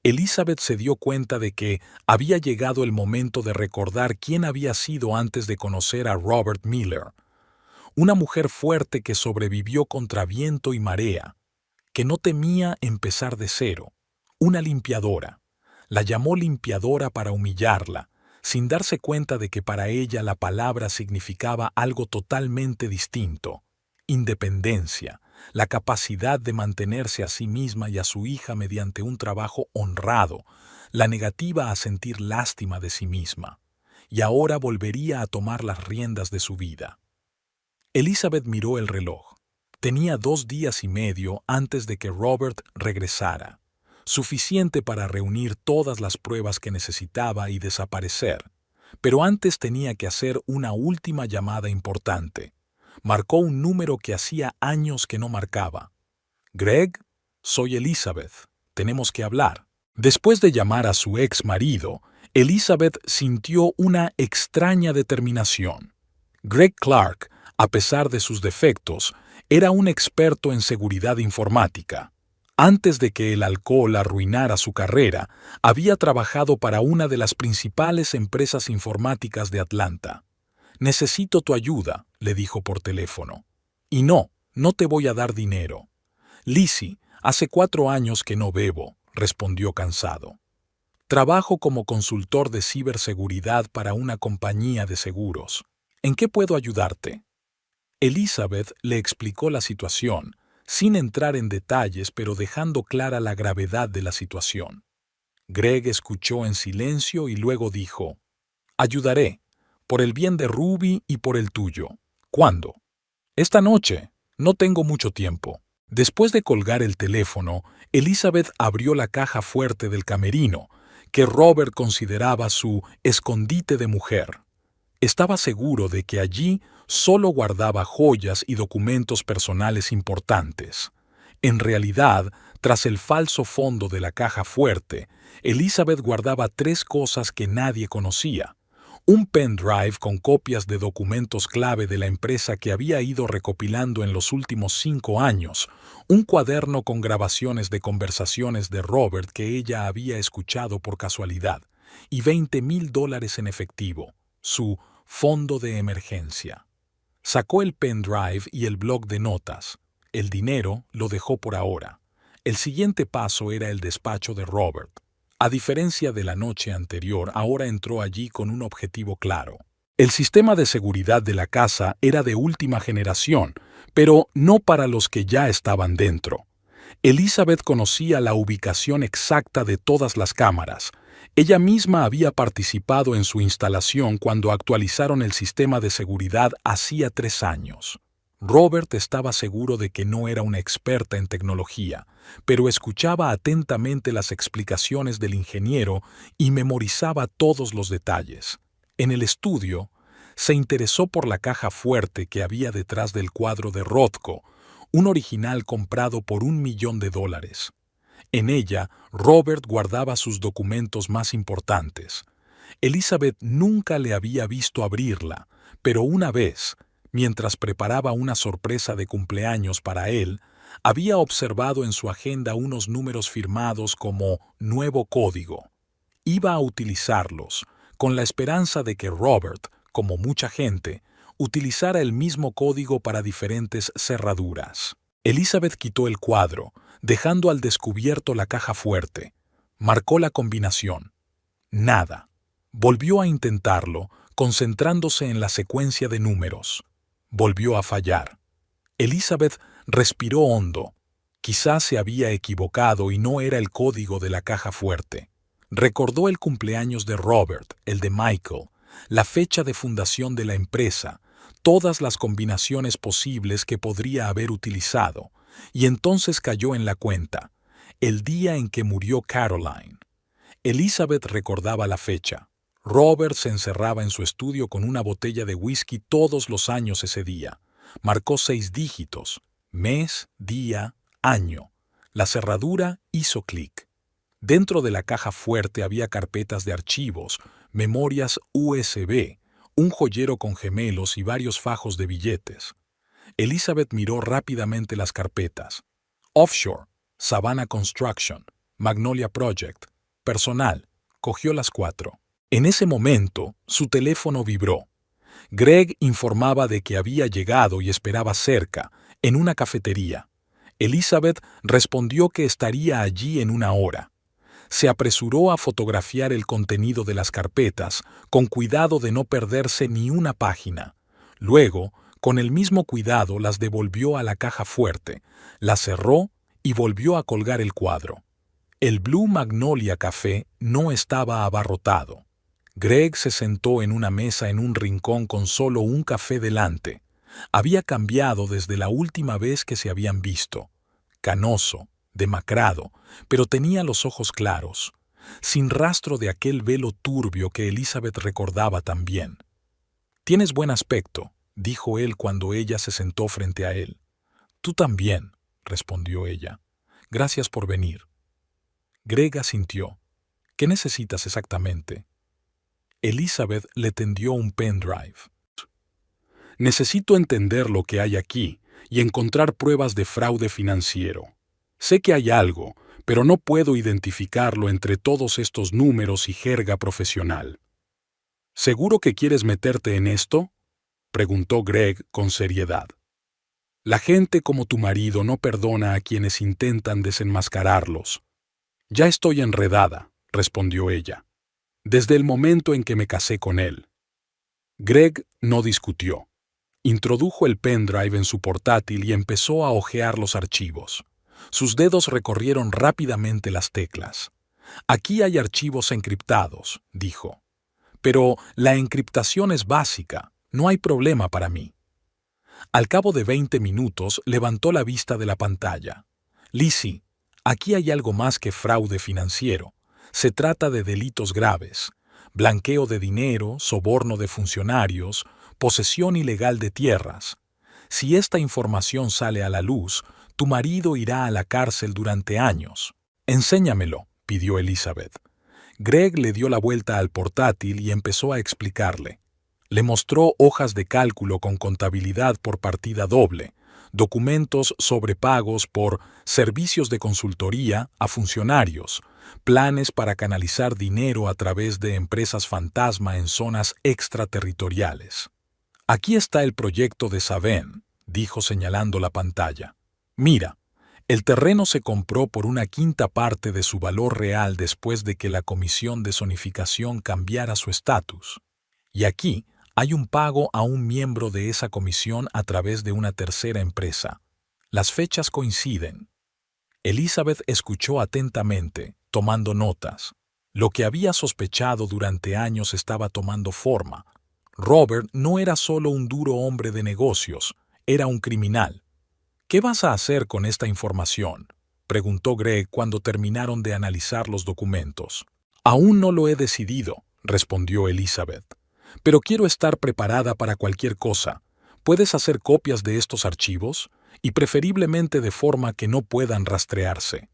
A: Elizabeth se dio cuenta de que había llegado el momento de recordar quién había sido antes de conocer a Robert Miller. Una mujer fuerte que sobrevivió contra viento y marea, que no temía empezar de cero. Una limpiadora. La llamó limpiadora para humillarla, sin darse cuenta de que para ella la palabra significaba algo totalmente distinto: independencia, la capacidad de mantenerse a sí misma y a su hija mediante un trabajo honrado, la negativa a sentir lástima de sí misma. Y ahora volvería a tomar las riendas de su vida. Elizabeth miró el reloj. Tenía 2 días y medio antes de que Robert regresara, suficiente para reunir todas las pruebas que necesitaba y desaparecer. Pero antes tenía que hacer una última llamada importante. Marcó un número que hacía años que no marcaba. «Greg, soy Elizabeth. Tenemos que hablar». Después de llamar a su ex marido, Elizabeth sintió una extraña determinación. Greg Clark, a pesar de sus defectos, era un experto en seguridad informática. Antes de que el alcohol arruinara su carrera, había trabajado para una de las principales empresas informáticas de Atlanta. «Necesito tu ayuda», le dijo por teléfono. «Y no te voy a dar dinero». «Lizzie, hace 4 años que no bebo», respondió cansado. «Trabajo como consultor de ciberseguridad para una compañía de seguros. ¿En qué puedo ayudarte?» Elizabeth le explicó la situación, sin entrar en detalles pero dejando clara la gravedad de la situación. Greg escuchó en silencio y luego dijo: «Ayudaré, por el bien de Ruby y por el tuyo». «¿Cuándo?» «Esta noche. No tengo mucho tiempo». Después de colgar el teléfono, Elizabeth abrió la caja fuerte del camerino, que Robert consideraba su escondite de mujer. Estaba seguro de que allí solo guardaba joyas y documentos personales importantes. En realidad, tras el falso fondo de la caja fuerte, Elizabeth guardaba 3 cosas que nadie conocía: un pendrive con copias de documentos clave de la empresa que había ido recopilando en los últimos 5 años, un cuaderno con grabaciones de conversaciones de Robert que ella había escuchado por casualidad, y $20,000 en efectivo, su fondo de emergencia. Sacó el pendrive y el bloc de notas. El dinero lo dejó por ahora. El siguiente paso era el despacho de Robert. A diferencia de la noche anterior, ahora entró allí con un objetivo claro. El sistema de seguridad de la casa era de última generación, pero no para los que ya estaban dentro. Elizabeth conocía la ubicación exacta de todas las cámaras. Ella misma había participado en su instalación cuando actualizaron el sistema de seguridad hacía 3 años. Robert estaba seguro de que no era una experta en tecnología, pero escuchaba atentamente las explicaciones del ingeniero y memorizaba todos los detalles. En el estudio, se interesó por la caja fuerte que había detrás del cuadro de Rothko, un original comprado por $1.000.000. En ella, Robert guardaba sus documentos más importantes. Elizabeth nunca le había visto abrirla, pero una vez, mientras preparaba una sorpresa de cumpleaños para él, había observado en su agenda unos números firmados como Nuevo Código. Iba a utilizarlos, con la esperanza de que Robert, como mucha gente, utilizara el mismo código para diferentes cerraduras. Elizabeth quitó el cuadro, dejando al descubierto la caja fuerte. Marcó la combinación. Nada. Volvió a intentarlo, concentrándose en la secuencia de números. Volvió a fallar. Elizabeth respiró hondo. Quizás se había equivocado y no era el código de la caja fuerte. Recordó el cumpleaños de Robert, el de Michael, la fecha de fundación de la empresa, todas las combinaciones posibles que podría haber utilizado, y entonces cayó en la cuenta, el día en que murió Caroline. Elizabeth recordaba la fecha. Robert se encerraba en su estudio con una botella de whisky todos los años ese día. Marcó 6 dígitos, mes, día, año. La cerradura hizo clic. Dentro de la caja fuerte había carpetas de archivos, memorias USB, un joyero con gemelos y varios fajos de billetes. Elizabeth miró rápidamente las carpetas. Offshore, Savannah Construction, Magnolia Project, personal. Cogió las 4. En ese momento, su teléfono vibró. Greg informaba de que había llegado y esperaba cerca, en una cafetería. Elizabeth respondió que estaría allí en 1 hora. Se apresuró a fotografiar el contenido de las carpetas, con cuidado de no perderse ni una página. Luego, con el mismo cuidado, las devolvió a la caja fuerte, las cerró y volvió a colgar el cuadro. El Blue Magnolia Café no estaba abarrotado. Greg se sentó en una mesa en un rincón con solo un café delante. Había cambiado desde la última vez que se habían visto. Canoso, demacrado, pero tenía los ojos claros, sin rastro de aquel velo turbio que Elizabeth recordaba tan bien. «Tienes buen aspecto», dijo él cuando ella se sentó frente a él. «Tú también», respondió ella. «Gracias por venir». Greg asintió. «¿Qué necesitas exactamente?» Elizabeth le tendió un pendrive. «Necesito entender lo que hay aquí y encontrar pruebas de fraude financiero. Sé que hay algo, pero no puedo identificarlo entre todos estos números y jerga profesional». «¿Seguro que quieres meterte en esto?», preguntó Greg con seriedad. «La gente como tu marido no perdona a quienes intentan desenmascararlos». «Ya estoy enredada», respondió ella, «desde el momento en que me casé con él». Greg no discutió. Introdujo el pendrive en su portátil y empezó a hojear los archivos. Sus dedos recorrieron rápidamente las teclas. «Aquí hay archivos encriptados», dijo. «Pero la encriptación es básica, no hay problema para mí». Al cabo de 20 minutos levantó la vista de la pantalla. «Lizzie, aquí hay algo más que fraude financiero. Se trata de delitos graves: blanqueo de dinero, soborno de funcionarios, posesión ilegal de tierras. Si esta información sale a la luz, tu marido irá a la cárcel durante años». «Enséñamelo», pidió Elizabeth. Greg le dio la vuelta al portátil y empezó a explicarle. Le mostró hojas de cálculo con contabilidad por partida doble, documentos sobre pagos por servicios de consultoría a funcionarios, planes para canalizar dinero a través de empresas fantasma en zonas extraterritoriales. Aquí está el proyecto de Saben, dijo señalando la pantalla. Mira, el terreno se compró por una quinta parte de su valor real después de que la Comisión de Zonificación cambiara su estatus. Y aquí hay un pago a un miembro de esa comisión a través de una tercera empresa. Las fechas coinciden. Elizabeth escuchó atentamente, tomando notas. Lo que había sospechado durante años estaba tomando forma. Robert no era solo un duro hombre de negocios, era un criminal. ¿Qué vas a hacer con esta información?, preguntó Greg cuando terminaron de analizar los documentos. Aún no lo he decidido, respondió Elizabeth. Pero quiero estar preparada para cualquier cosa. ¿Puedes hacer copias de estos archivos? Y preferiblemente de forma que no puedan rastrearse.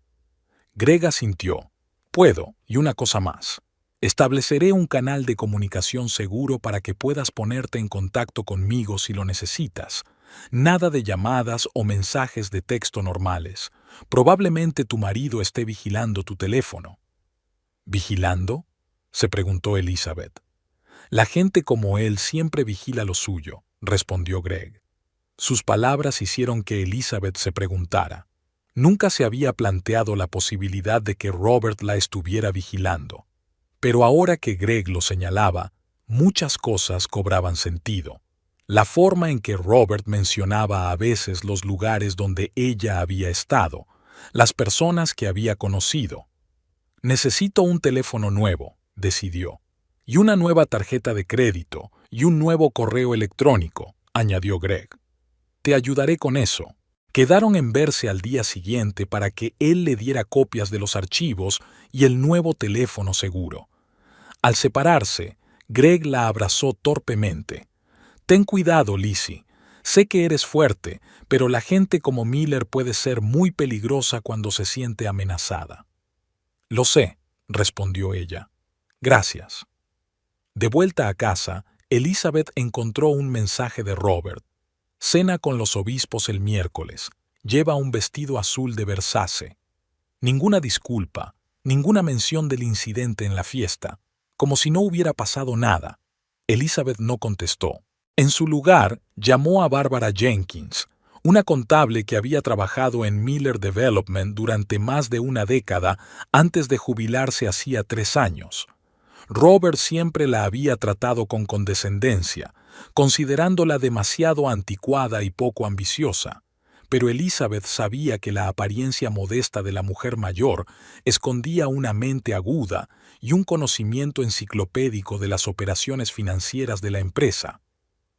A: Greg asintió. Puedo, y una cosa más. Estableceré un canal de comunicación seguro para que puedas ponerte en contacto conmigo si lo necesitas. Nada de llamadas o mensajes de texto normales. Probablemente tu marido esté vigilando tu teléfono. ¿Vigilando?, se preguntó Elizabeth. La gente como él siempre vigila lo suyo, respondió Greg. Sus palabras hicieron que Elizabeth se preguntara. Nunca se había planteado la posibilidad de que Robert la estuviera vigilando. Pero ahora que Greg lo señalaba, muchas cosas cobraban sentido. La forma en que Robert mencionaba a veces los lugares donde ella había estado, las personas que había conocido. Necesito un teléfono nuevo, decidió, y una nueva tarjeta de crédito y un nuevo correo electrónico, añadió Greg. Te ayudaré con eso. Quedaron en verse al día siguiente para que él le diera copias de los archivos y el nuevo teléfono seguro. Al separarse, Greg la abrazó torpemente. Ten cuidado, Lizzie. Sé que eres fuerte, pero la gente como Miller puede ser muy peligrosa cuando se siente amenazada. Lo sé, respondió ella. Gracias. De vuelta a casa, Elizabeth encontró un mensaje de Robert. Cena con los obispos el miércoles. Lleva un vestido azul de Versace. Ninguna disculpa, ninguna mención del incidente en la fiesta, como si no hubiera pasado nada. Elizabeth no contestó. En su lugar, llamó a Barbara Jenkins, una contable que había trabajado en Miller Development durante más de una década antes de jubilarse hacía 3 años. Robert siempre la había tratado con condescendencia, considerándola demasiado anticuada y poco ambiciosa, pero Elizabeth sabía que la apariencia modesta de la mujer mayor escondía una mente aguda y un conocimiento enciclopédico de las operaciones financieras de la empresa.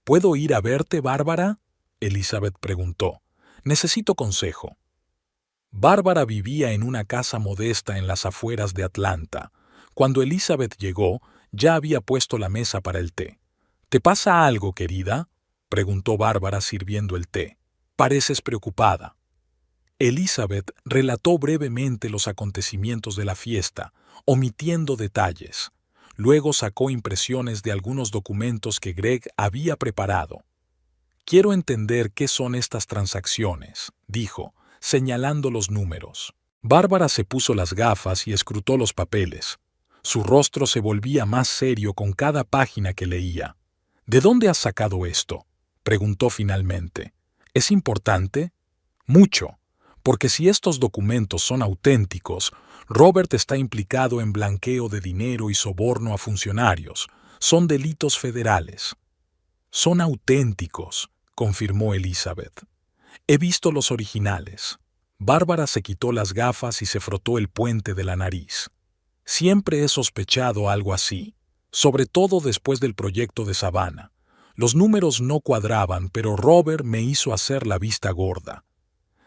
A: ¿Puedo ir a verte, Bárbara?, Elizabeth preguntó. Necesito consejo. Bárbara vivía en una casa modesta en las afueras de Atlanta. Cuando Elizabeth llegó, ya había puesto la mesa para el té. ¿Te pasa algo, querida?, preguntó Bárbara sirviendo el té. Pareces preocupada. Elizabeth relató brevemente los acontecimientos de la fiesta, omitiendo detalles. Luego sacó impresiones de algunos documentos que Greg había preparado. Quiero entender qué son estas transacciones, dijo, señalando los números. Bárbara se puso las gafas y escrutó los papeles. Su rostro se volvía más serio con cada página que leía. ¿De dónde has sacado esto?, preguntó finalmente. ¿Es importante? Mucho, porque si estos documentos son auténticos, Robert está implicado en blanqueo de dinero y soborno a funcionarios. Son delitos federales. Son auténticos, confirmó Elizabeth. He visto los originales. Bárbara se quitó las gafas y se frotó el puente de la nariz. Siempre he sospechado algo así, sobre todo después del proyecto de Savannah. Los números no cuadraban, pero Robert me hizo hacer la vista gorda.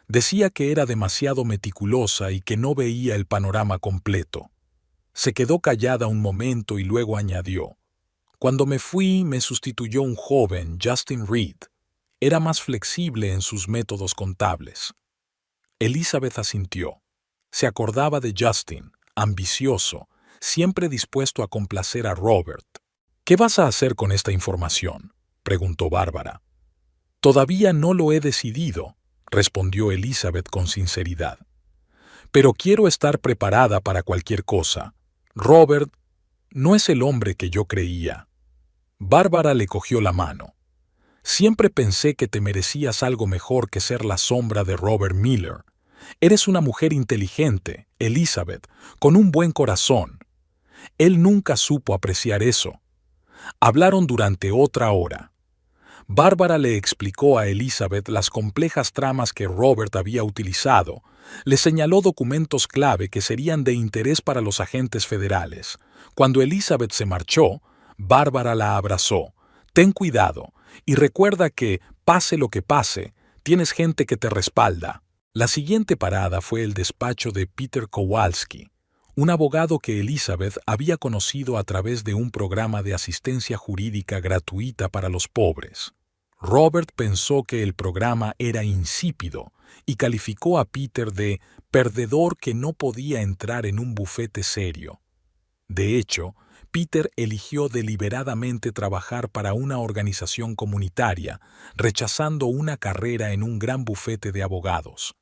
A: Decía que era demasiado meticulosa y que no veía el panorama completo. Se quedó callada un momento y luego añadió. Cuando me fui, me sustituyó un joven, Justin Reed. Era más flexible en sus métodos contables. Elizabeth asintió. Se acordaba de Justin, ambicioso, siempre dispuesto a complacer a Robert. ¿Qué vas a hacer con esta información?, preguntó Bárbara. Todavía no lo he decidido, respondió Elizabeth con sinceridad. Pero quiero estar preparada para cualquier cosa. Robert no es el hombre que yo creía. Bárbara le cogió la mano. Siempre pensé que te merecías algo mejor que ser la sombra de Robert Miller. Eres una mujer inteligente, Elizabeth, con un buen corazón. Él nunca supo apreciar eso. Hablaron durante otra hora. Bárbara le explicó a Elizabeth las complejas tramas que Robert había utilizado. Le señaló documentos clave que serían de interés para los agentes federales. Cuando Elizabeth se marchó, Bárbara la abrazó. Ten cuidado y recuerda que, pase lo que pase, tienes gente que te respalda. La siguiente parada fue el despacho de Peter Kowalski, un abogado que Elizabeth había conocido a través de un programa de asistencia jurídica gratuita para los pobres. Robert pensó que el programa era insípido y calificó a Peter de perdedor que no podía entrar en un bufete serio. De hecho, Peter eligió deliberadamente trabajar para una organización comunitaria, rechazando una carrera en un gran bufete de abogados.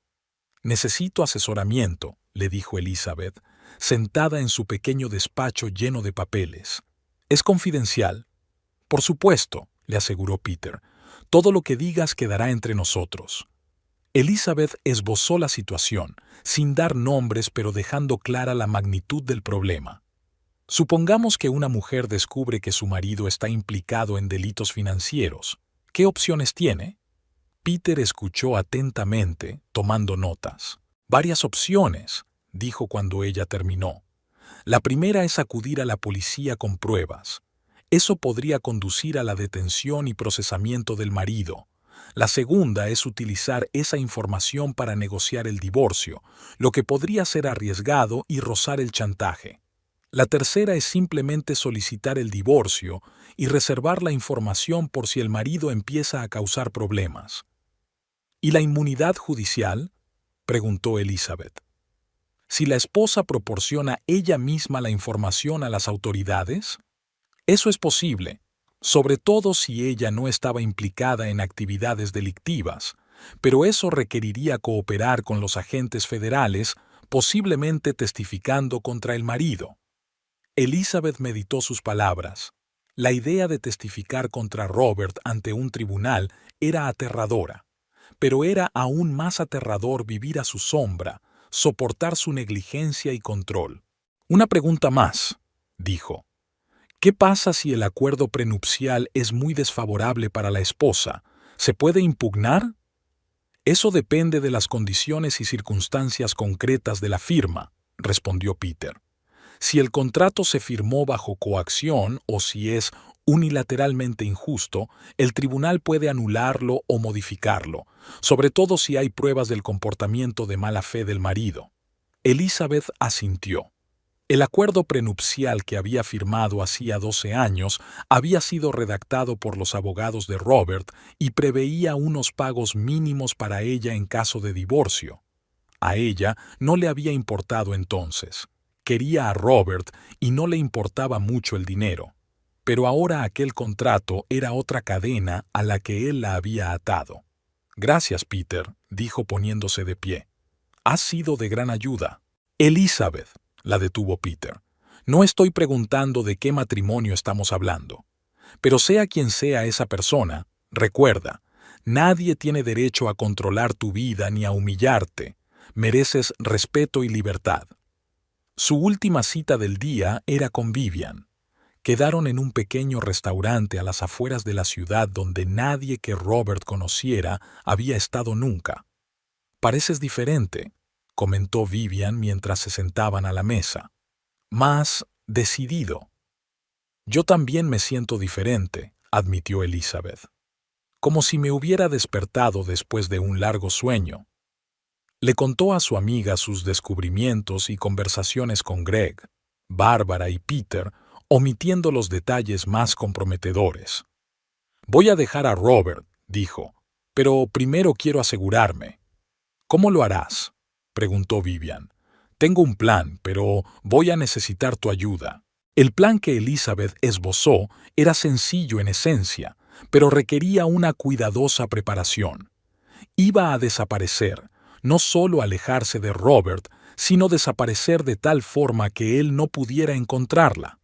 A: «Necesito asesoramiento», le dijo Elizabeth, sentada en su pequeño despacho lleno de papeles. «¿Es confidencial?» «Por supuesto», le aseguró Peter. «Todo lo que digas quedará entre nosotros». Elizabeth esbozó la situación, sin dar nombres pero dejando clara la magnitud del problema. Supongamos que una mujer descubre que su marido está implicado en delitos financieros. ¿Qué opciones tiene? Peter escuchó atentamente, tomando notas. «Varias opciones», dijo cuando ella terminó. «La primera es acudir a la policía con pruebas. Eso podría conducir a la detención y procesamiento del marido. La segunda es utilizar esa información para negociar el divorcio, lo que podría ser arriesgado y rozar el chantaje. La tercera es simplemente solicitar el divorcio y reservar la información por si el marido empieza a causar problemas». «¿Y la inmunidad judicial?», preguntó Elizabeth. «Si la esposa proporciona ella misma la información a las autoridades?» «Eso es posible, sobre todo si ella no estaba implicada en actividades delictivas, pero eso requeriría cooperar con los agentes federales, posiblemente testificando contra el marido». Elizabeth meditó sus palabras. La idea de testificar contra Robert ante un tribunal era aterradora, pero era aún más aterrador vivir a su sombra, soportar su negligencia y control. «Una pregunta más», dijo. «¿Qué pasa si el acuerdo prenupcial es muy desfavorable para la esposa? ¿Se puede impugnar?» «Eso depende de las condiciones y circunstancias concretas de la firma», respondió Peter. «Si el contrato se firmó bajo coacción o si es unilateralmente injusto, el tribunal puede anularlo o modificarlo, sobre todo si hay pruebas del comportamiento de mala fe del marido». Elizabeth asintió. El acuerdo prenupcial que había firmado hacía 12 años había sido redactado por los abogados de Robert y preveía unos pagos mínimos para ella en caso de divorcio. A ella no le había importado entonces. Quería a Robert y no le importaba mucho el dinero. Pero ahora aquel contrato era otra cadena a la que él la había atado. «Gracias, Peter», dijo poniéndose de pie. «Has sido de gran ayuda». «Elizabeth», la detuvo Peter, «no estoy preguntando de qué matrimonio estamos hablando. Pero sea quien sea esa persona, recuerda, nadie tiene derecho a controlar tu vida ni a humillarte. Mereces respeto y libertad». Su última cita del día era con Vivian. Quedaron en un pequeño restaurante a las afueras de la ciudad donde nadie que Robert conociera había estado nunca. «Pareces diferente», comentó Vivian mientras se sentaban a la mesa. «Más decidido». «Yo también me siento diferente», admitió Elizabeth. «Como si me hubiera despertado después de un largo sueño». Le contó a su amiga sus descubrimientos y conversaciones con Greg, Bárbara y Peter, omitiendo los detalles más comprometedores. «Voy a dejar a Robert», dijo, «pero primero quiero asegurarme». «¿Cómo lo harás?», preguntó Vivian. «Tengo un plan, pero voy a necesitar tu ayuda». El plan que Elizabeth esbozó era sencillo en esencia, pero requería una cuidadosa preparación. Iba a desaparecer, no solo alejarse de Robert, sino desaparecer de tal forma que él no pudiera encontrarla.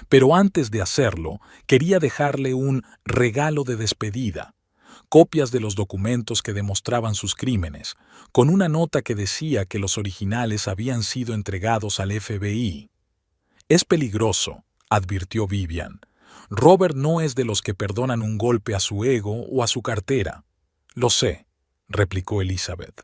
A: Pero antes de hacerlo, quería dejarle un regalo de despedida, copias de los documentos que demostraban sus crímenes, con una nota que decía que los originales habían sido entregados al FBI. «Es peligroso», advirtió Vivian. «Robert no es de los que perdonan un golpe a su ego o a su cartera». «Lo sé», replicó Elizabeth,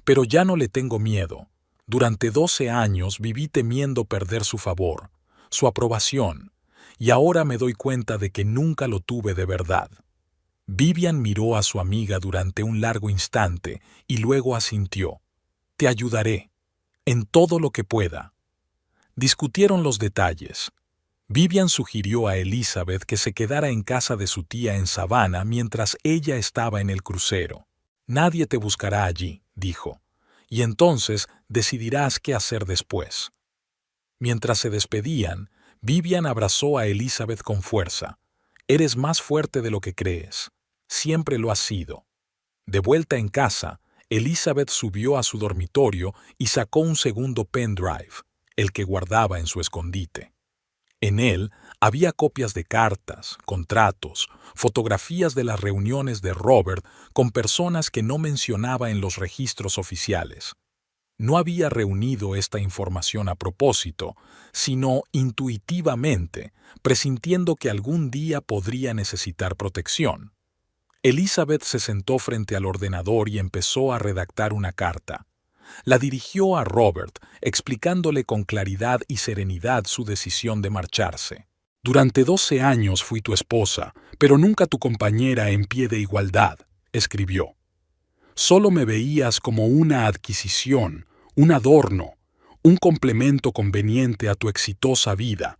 A: «pero ya no le tengo miedo. Durante 12 años viví temiendo perder su favor, su aprobación, y ahora me doy cuenta de que nunca lo tuve de verdad». Vivian miró a su amiga durante un largo instante y luego asintió. «Te ayudaré, en todo lo que pueda». Discutieron los detalles. Vivian sugirió a Elizabeth que se quedara en casa de su tía en Savannah mientras ella estaba en el crucero. «Nadie te buscará allí», dijo, «y entonces decidirás qué hacer después». Mientras se despedían, Vivian abrazó a Elizabeth con fuerza. «Eres más fuerte de lo que crees. Siempre lo has sido». De vuelta en casa, Elizabeth subió a su dormitorio y sacó un segundo pendrive, el que guardaba en su escondite. En él había copias de cartas, contratos, fotografías de las reuniones de Robert con personas que no mencionaba en los registros oficiales. No había reunido esta información a propósito, sino intuitivamente, presintiendo que algún día podría necesitar protección. Elizabeth se sentó frente al ordenador y empezó a redactar una carta. La dirigió a Robert, explicándole con claridad y serenidad su decisión de marcharse. «Durante 12 años fui tu esposa, pero nunca tu compañera en pie de igualdad», escribió. «Solo me veías como una adquisición, un adorno, un complemento conveniente a tu exitosa vida.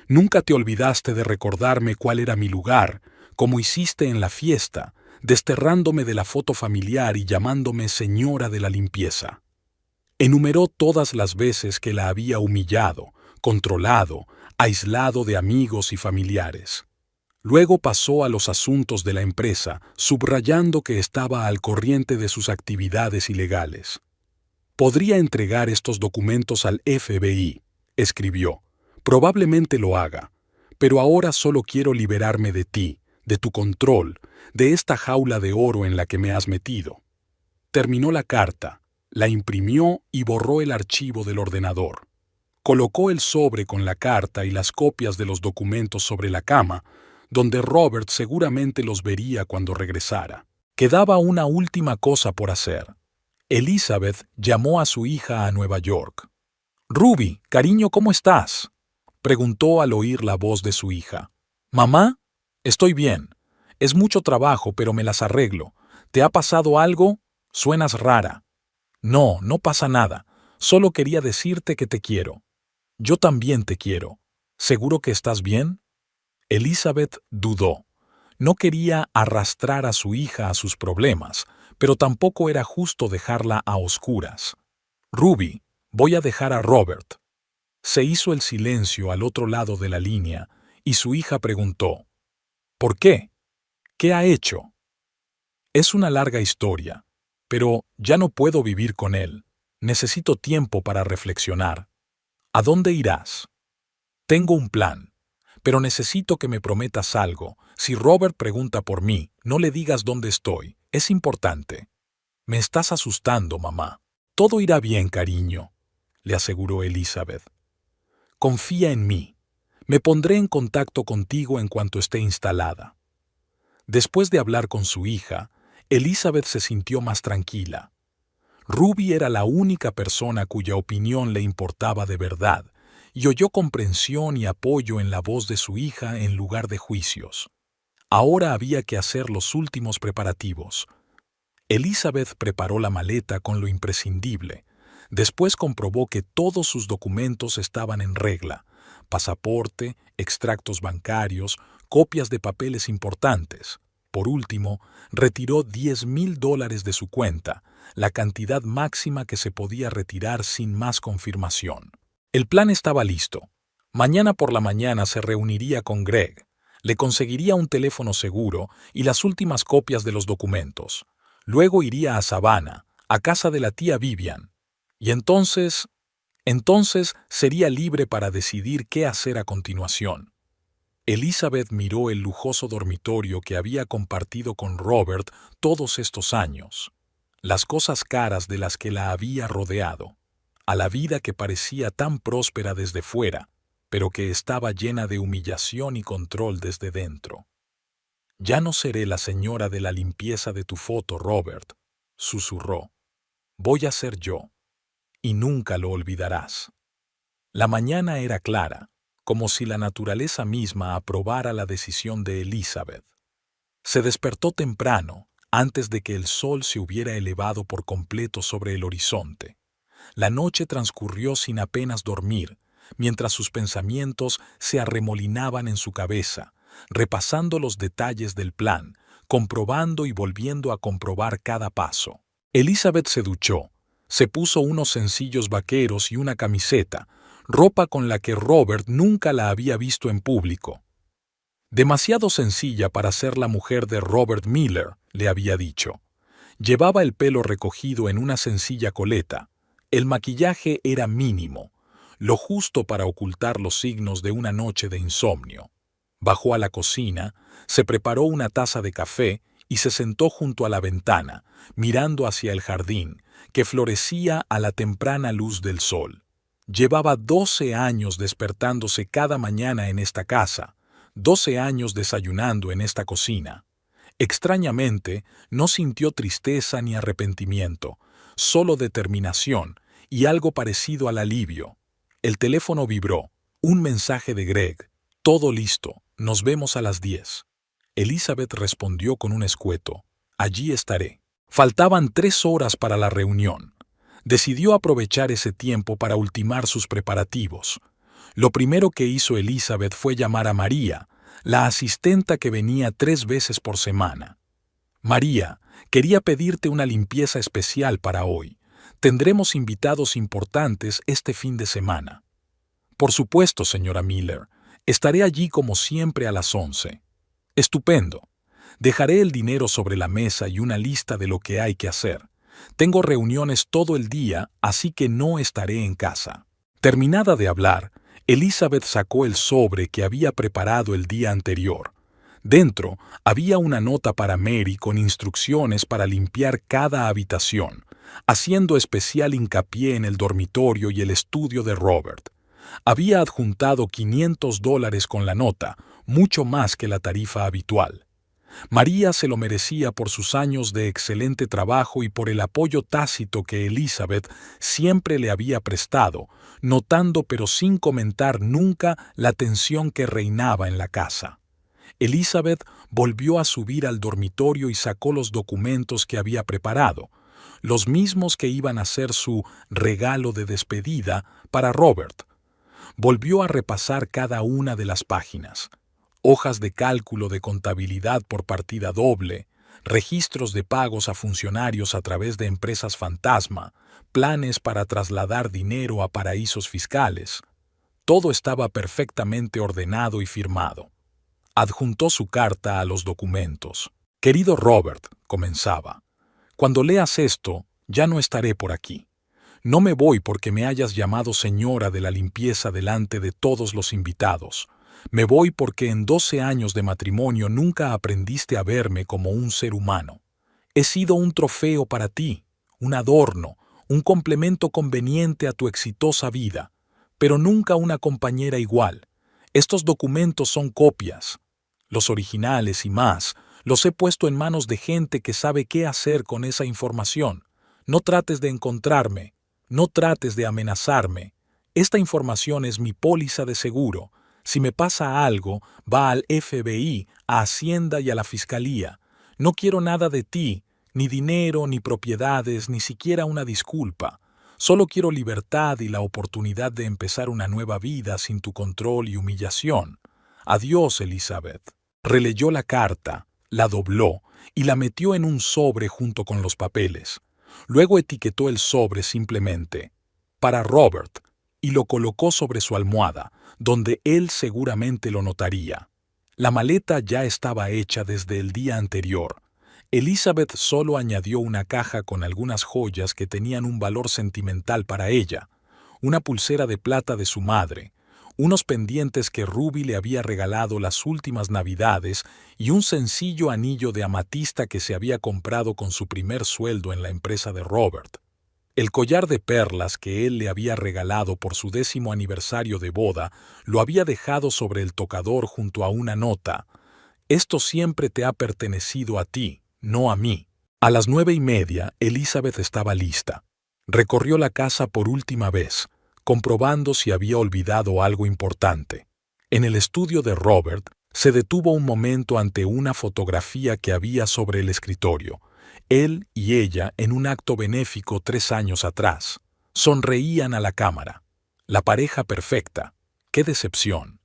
A: Nunca te olvidaste de recordarme cuál era mi lugar, como hiciste en la fiesta, desterrándome de la foto familiar y llamándome señora de la limpieza». Enumeró todas las veces que la había humillado, controlado, aislado de amigos y familiares. Luego pasó a los asuntos de la empresa, subrayando que estaba al corriente de sus actividades ilegales. «Podría entregar estos documentos al FBI», escribió. «Probablemente lo haga, pero ahora solo quiero liberarme de ti, de tu control, de esta jaula de oro en la que me has metido». Terminó la carta, la imprimió y borró el archivo del ordenador. Colocó el sobre con la carta y las copias de los documentos sobre la cama, donde Robert seguramente los vería cuando regresara. Quedaba una última cosa por hacer. Elizabeth llamó a su hija a Nueva York. «Ruby, cariño, ¿cómo estás?», preguntó al oír la voz de su hija. «Mamá, estoy bien. Es mucho trabajo, pero me las arreglo. ¿Te ha pasado algo? Suenas rara». «No, no pasa nada. Solo quería decirte que te quiero». «Yo también te quiero. ¿Seguro que estás bien?». Elizabeth dudó. No quería arrastrar a su hija a sus problemas, pero tampoco era justo dejarla a oscuras. «Ruby, voy a dejar a Robert». Se hizo el silencio al otro lado de la línea y su hija preguntó: «¿Por qué? ¿Qué ha hecho?». «Es una larga historia, pero ya no puedo vivir con él. Necesito tiempo para reflexionar». «¿A dónde irás?». «Tengo un plan, pero necesito que me prometas algo. Si Robert pregunta por mí, no le digas dónde estoy. Es importante». «Me estás asustando, mamá». «Todo irá bien, cariño», le aseguró Elizabeth. «Confía en mí. Me pondré en contacto contigo en cuanto esté instalada». Después de hablar con su hija, Elizabeth se sintió más tranquila. Ruby era la única persona cuya opinión le importaba de verdad, y oyó comprensión y apoyo en la voz de su hija en lugar de juicios. Ahora había que hacer los últimos preparativos. Elizabeth preparó la maleta con lo imprescindible. Después comprobó que todos sus documentos estaban en regla: pasaporte, extractos bancarios, copias de papeles importantes. Por último, retiró $10,000 de su cuenta, la cantidad máxima que se podía retirar sin más confirmación. El plan estaba listo. Mañana por la mañana se reuniría con Greg, le conseguiría un teléfono seguro y las últimas copias de los documentos. Luego iría a Savannah, a casa de la tía Vivian. Y entonces sería libre para decidir qué hacer a continuación. Elizabeth miró el lujoso dormitorio que había compartido con Robert todos estos años, las cosas caras de las que la había rodeado, a la vida que parecía tan próspera desde fuera, pero que estaba llena de humillación y control desde dentro. «Ya no seré la señora de la limpieza de tu foto, Robert», susurró. «Voy a ser yo, y nunca lo olvidarás». La mañana era clara, como si la naturaleza misma aprobara la decisión de Elizabeth. Se despertó temprano, antes de que el sol se hubiera elevado por completo sobre el horizonte. La noche transcurrió sin apenas dormir, mientras sus pensamientos se arremolinaban en su cabeza, repasando los detalles del plan, comprobando y volviendo a comprobar cada paso. Elizabeth se duchó, se puso unos sencillos vaqueros y una camiseta, ropa con la que Robert nunca la había visto en público. Demasiado sencilla para ser la mujer de Robert Miller, le había dicho. Llevaba el pelo recogido en una sencilla coleta. El maquillaje era mínimo, lo justo para ocultar los signos de una noche de insomnio. Bajó a la cocina, se preparó una taza de café y se sentó junto a la ventana, mirando hacia el jardín, que florecía a la temprana luz del sol. Llevaba 12 años despertándose cada mañana en esta casa, 12 años desayunando en esta cocina. Extrañamente, no sintió tristeza ni arrepentimiento, solo determinación y algo parecido al alivio. El teléfono vibró. Un mensaje de Greg. «Todo listo. Nos vemos a las 10». Elizabeth respondió con un escueto. «Allí estaré». Faltaban 3 horas para la reunión. Decidió aprovechar ese tiempo para ultimar sus preparativos. Lo primero que hizo Elizabeth fue llamar a María, la asistenta que venía 3 veces por semana. «María, quería pedirte una limpieza especial para hoy. Tendremos invitados importantes este fin de semana». «Por supuesto, señora Miller. Estaré allí como siempre a las 11». «Estupendo. Dejaré el dinero sobre la mesa y una lista de lo que hay que hacer. Tengo reuniones todo el día, así que no estaré en casa». Terminada de hablar, Elizabeth sacó el sobre que había preparado el día anterior. Dentro había una nota para Mary con instrucciones para limpiar cada habitación, haciendo especial hincapié en el dormitorio y el estudio de Robert. Había adjuntado $500 con la nota, mucho más que la tarifa habitual. María se lo merecía por sus años de excelente trabajo y por el apoyo tácito que Elizabeth siempre le había prestado, notando pero sin comentar nunca la tensión que reinaba en la casa. Elizabeth volvió a subir al dormitorio y sacó los documentos que había preparado, los mismos que iban a ser su regalo de despedida para Robert. Volvió a repasar cada una de las páginas. Hojas de cálculo de contabilidad por partida doble, registros de pagos a funcionarios a través de empresas fantasma, planes para trasladar dinero a paraísos fiscales. Todo estaba perfectamente ordenado y firmado. Adjuntó su carta a los documentos. «Querido Robert», comenzaba, «cuando leas esto, ya no estaré por aquí. No me voy porque me hayas llamado señora de la limpieza delante de todos los invitados. Me voy porque en 12 años de matrimonio nunca aprendiste a verme como un ser humano. He sido un trofeo para ti, un adorno, un complemento conveniente a tu exitosa vida, pero nunca una compañera igual. Estos documentos son copias. Los originales y más los he puesto en manos de gente que sabe qué hacer con esa información. No trates de encontrarme, no trates de amenazarme. Esta información es mi póliza de seguro. Si me pasa algo, va al FBI, a Hacienda y a la Fiscalía. No quiero nada de ti, ni dinero, ni propiedades, ni siquiera una disculpa. Solo quiero libertad y la oportunidad de empezar una nueva vida sin tu control y humillación. Adiós, Elizabeth». Releyó la carta, la dobló y la metió en un sobre junto con los papeles. Luego etiquetó el sobre simplemente «Para Robert» y lo colocó sobre su almohada, donde él seguramente lo notaría. La maleta ya estaba hecha desde el día anterior. Elizabeth solo añadió una caja con algunas joyas que tenían un valor sentimental para ella, una pulsera de plata de su madre, unos pendientes que Ruby le había regalado las últimas Navidades y un sencillo anillo de amatista que se había comprado con su primer sueldo en la empresa de Robert. El collar de perlas que él le había regalado por su 10º aniversario de boda lo había dejado sobre el tocador junto a una nota: «Esto siempre te ha pertenecido a ti, no a mí». A las 9:30, Elizabeth estaba lista. Recorrió la casa por última vez, comprobando si había olvidado algo importante. En el estudio de Robert, se detuvo un momento ante una fotografía que había sobre el escritorio. Él y ella en un acto benéfico 3 años atrás. Sonreían a la cámara. La pareja perfecta. ¡Qué decepción!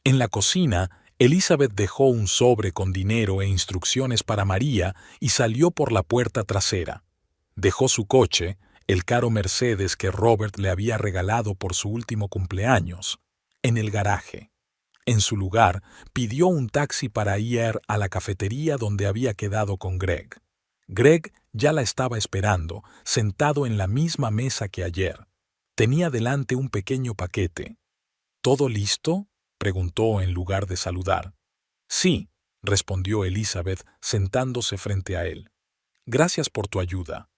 A: En la cocina, Elizabeth dejó un sobre con dinero e instrucciones para María y salió por la puerta trasera. Dejó su coche, el caro Mercedes que Robert le había regalado por su último cumpleaños, en el garaje. En su lugar, pidió un taxi para ir a la cafetería donde había quedado con Greg. Greg ya la estaba esperando, sentado en la misma mesa que ayer. Tenía delante un pequeño paquete. ¿Todo listo?, preguntó en lugar de saludar. Sí, respondió Elizabeth, sentándose frente a él. Gracias por tu ayuda.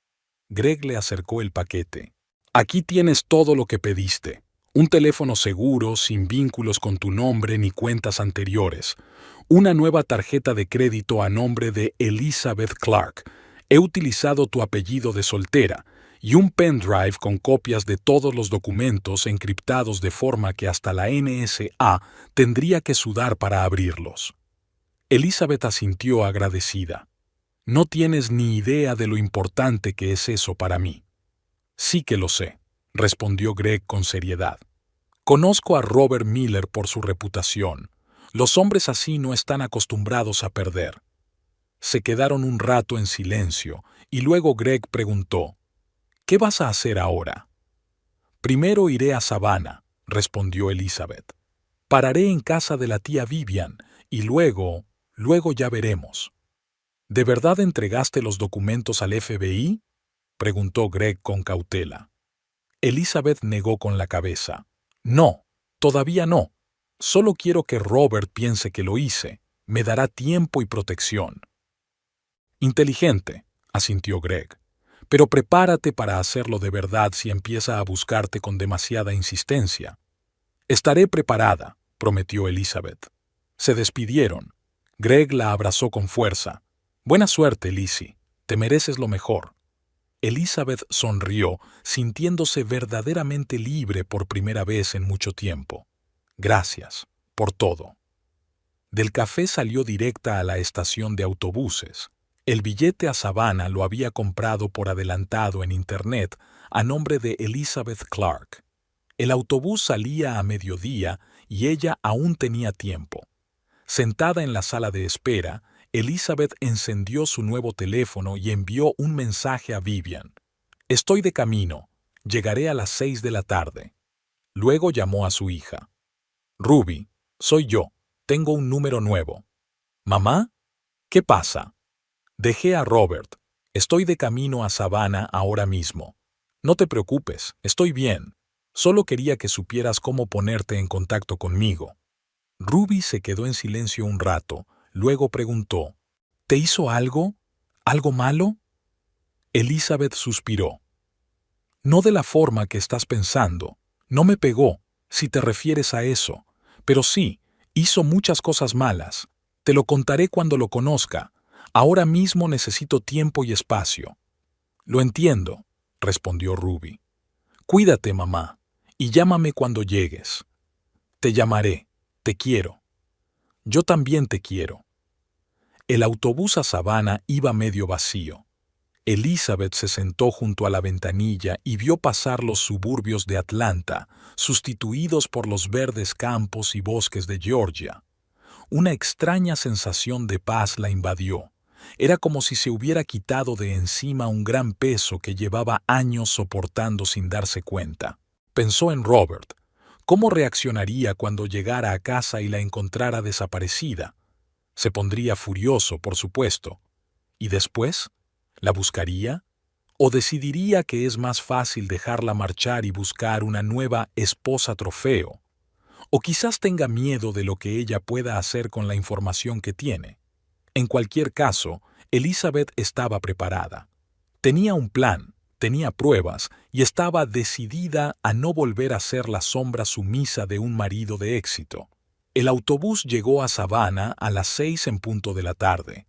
A: Greg le acercó el paquete. Aquí tienes todo lo que pediste. Un teléfono seguro, sin vínculos con tu nombre ni cuentas anteriores. Una nueva tarjeta de crédito a nombre de Elizabeth Clark. He utilizado tu apellido de soltera. Y un pendrive con copias de todos los documentos encriptados de forma que hasta la NSA tendría que sudar para abrirlos. Elizabeth asintió agradecida. No tienes ni idea de lo importante que es eso para mí. Sí que lo sé, respondió Greg con seriedad. Conozco a Robert Miller por su reputación. Los hombres así no están acostumbrados a perder. Se quedaron un rato en silencio y luego Greg preguntó: ¿Qué vas a hacer ahora? Primero iré a Savannah, respondió Elizabeth. Pararé en casa de la tía Vivian y luego ya veremos. ¿De verdad entregaste los documentos al FBI?, preguntó Greg con cautela. Elizabeth negó con la cabeza. No, todavía no. Solo quiero que Robert piense que lo hice. Me dará tiempo y protección. Inteligente, asintió Greg. Pero prepárate para hacerlo de verdad si empieza a buscarte con demasiada insistencia. Estaré preparada, prometió Elizabeth. Se despidieron. Greg la abrazó con fuerza. Buena suerte, Lizzie. Te mereces lo mejor. Elizabeth sonrió, sintiéndose verdaderamente libre por primera vez en mucho tiempo. Gracias, por todo. Del café salió directa a la estación de autobuses. El billete a Savannah lo había comprado por adelantado en Internet a nombre de Elizabeth Clark. El autobús salía a mediodía y ella aún tenía tiempo. Sentada en la sala de espera, Elizabeth encendió su nuevo teléfono y envió un mensaje a Vivian. «Estoy de camino. Llegaré a las 6 de la tarde». Luego llamó a su hija. «Ruby, soy yo. Tengo un número nuevo». «¿Mamá? ¿Qué pasa?» «Dejé a Robert. Estoy de camino a Savannah ahora mismo. No te preocupes, estoy bien. Solo quería que supieras cómo ponerte en contacto conmigo». Ruby se quedó en silencio un rato, luego preguntó: «¿Te hizo algo? ¿Algo malo?» Elizabeth suspiró. «No de la forma que estás pensando. No me pegó, si te refieres a eso. Pero sí, hizo muchas cosas malas. Te lo contaré cuando lo conozca. Ahora mismo necesito tiempo y espacio». «Lo entiendo», respondió Ruby. «Cuídate, mamá, y llámame cuando llegues». «Te llamaré. Te quiero». «Yo también te quiero». El autobús a Savannah iba medio vacío. Elizabeth se sentó junto a la ventanilla y vio pasar los suburbios de Atlanta, sustituidos por los verdes campos y bosques de Georgia. Una extraña sensación de paz la invadió. Era como si se hubiera quitado de encima un gran peso que llevaba años soportando sin darse cuenta. Pensó en Robert. ¿Cómo reaccionaría cuando llegara a casa y la encontrara desaparecida? Se pondría furioso, por supuesto. ¿Y después? ¿La buscaría? ¿O decidiría que es más fácil dejarla marchar y buscar una nueva esposa trofeo? O quizás tenga miedo de lo que ella pueda hacer con la información que tiene. En cualquier caso, Elizabeth estaba preparada. Tenía un plan, tenía pruebas y estaba decidida a no volver a ser la sombra sumisa de un marido de éxito. El autobús llegó a Savannah a las 6 en punto de la tarde.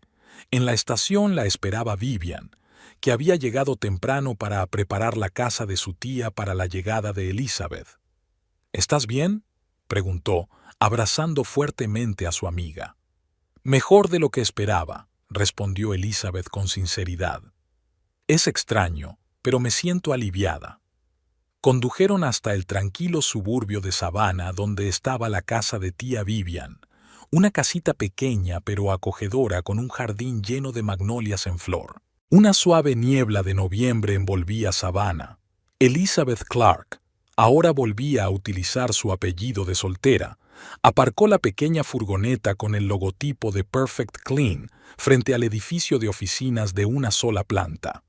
A: En la estación la esperaba Vivian, que había llegado temprano para preparar la casa de su tía para la llegada de Elizabeth. ¿Estás bien?, preguntó, abrazando fuertemente a su amiga. Mejor de lo que esperaba, respondió Elizabeth con sinceridad. Es extraño, pero me siento aliviada. Condujeron hasta el tranquilo suburbio de Savannah donde estaba la casa de tía Vivian, una casita pequeña pero acogedora con un jardín lleno de magnolias en flor. Una suave niebla de noviembre envolvía Savannah. Elizabeth Clark, ahora volvía a utilizar su apellido de soltera, aparcó la pequeña furgoneta con el logotipo de Perfect Clean frente al edificio de oficinas de una sola planta.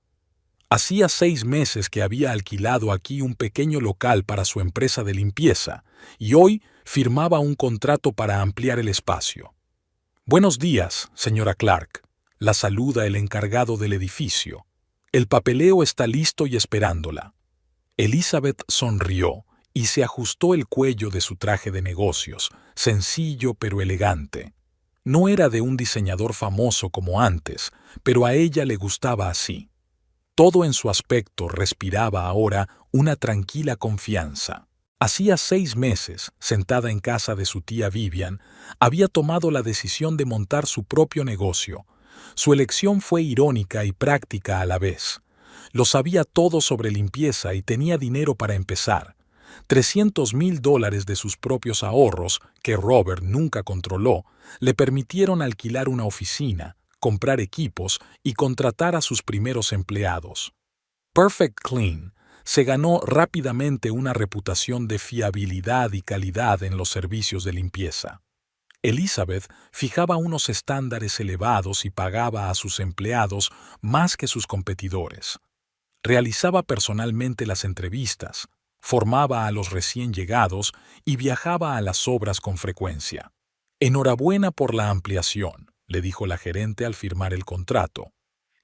A: Hacía 6 meses que había alquilado aquí un pequeño local para su empresa de limpieza y hoy firmaba un contrato para ampliar el espacio. Buenos días, señora Clark. La saluda el encargado del edificio. El papeleo está listo y esperándola. Elizabeth sonrió y se ajustó el cuello de su traje de negocios, sencillo pero elegante. No era de un diseñador famoso como antes, pero a ella le gustaba así. Todo en su aspecto respiraba ahora una tranquila confianza. Hacía 6 meses, sentada en casa de su tía Vivian, había tomado la decisión de montar su propio negocio. Su elección fue irónica y práctica a la vez. Lo sabía todo sobre limpieza y tenía dinero para empezar. $300,000 de sus propios ahorros, que Robert nunca controló, le permitieron alquilar una oficina, comprar equipos y contratar a sus primeros empleados. Perfect Clean se ganó rápidamente una reputación de fiabilidad y calidad en los servicios de limpieza. Elizabeth fijaba unos estándares elevados y pagaba a sus empleados más que sus competidores. Realizaba personalmente las entrevistas, formaba a los recién llegados y viajaba a las obras con frecuencia. Enhorabuena por la ampliación, le dijo la gerente al firmar el contrato.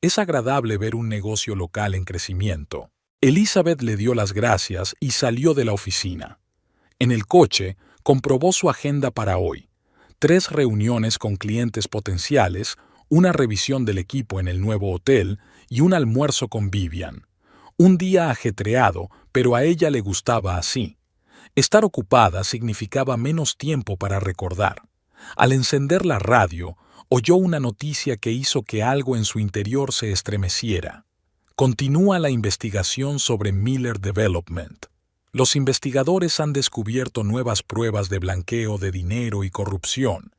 A: Es agradable ver un negocio local en crecimiento. Elizabeth le dio las gracias y salió de la oficina. En el coche, comprobó su agenda para hoy. 3 reuniones con clientes potenciales, una revisión del equipo en el nuevo hotel y un almuerzo con Vivian. Un día ajetreado, pero a ella le gustaba así. Estar ocupada significaba menos tiempo para recordar. Al encender la radio, oyó una noticia que hizo que algo en su interior se estremeciera. Continúa la investigación sobre Miller Development. Los investigadores han descubierto nuevas pruebas de blanqueo de dinero y corrupción.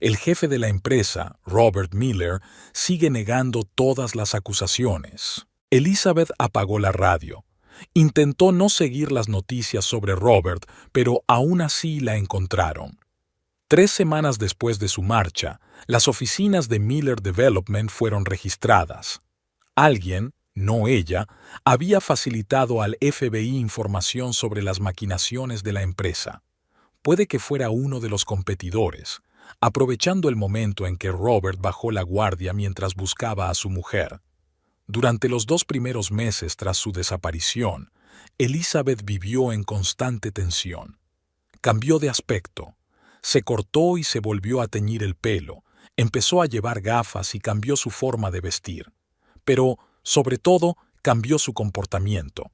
A: El jefe de la empresa, Robert Miller, sigue negando todas las acusaciones. Elizabeth apagó la radio. Intentó no seguir las noticias sobre Robert, pero aún así la encontraron. 3 semanas después de su marcha, las oficinas de Miller Development fueron registradas. Alguien, no ella, había facilitado al FBI información sobre las maquinaciones de la empresa. Puede que fuera uno de los competidores, aprovechando el momento en que Robert bajó la guardia mientras buscaba a su mujer. Durante los 2 primeros meses tras su desaparición, Elizabeth vivió en constante tensión. Cambió de aspecto. Se cortó y se volvió a teñir el pelo, empezó a llevar gafas y cambió su forma de vestir. Pero, sobre todo, cambió su comportamiento.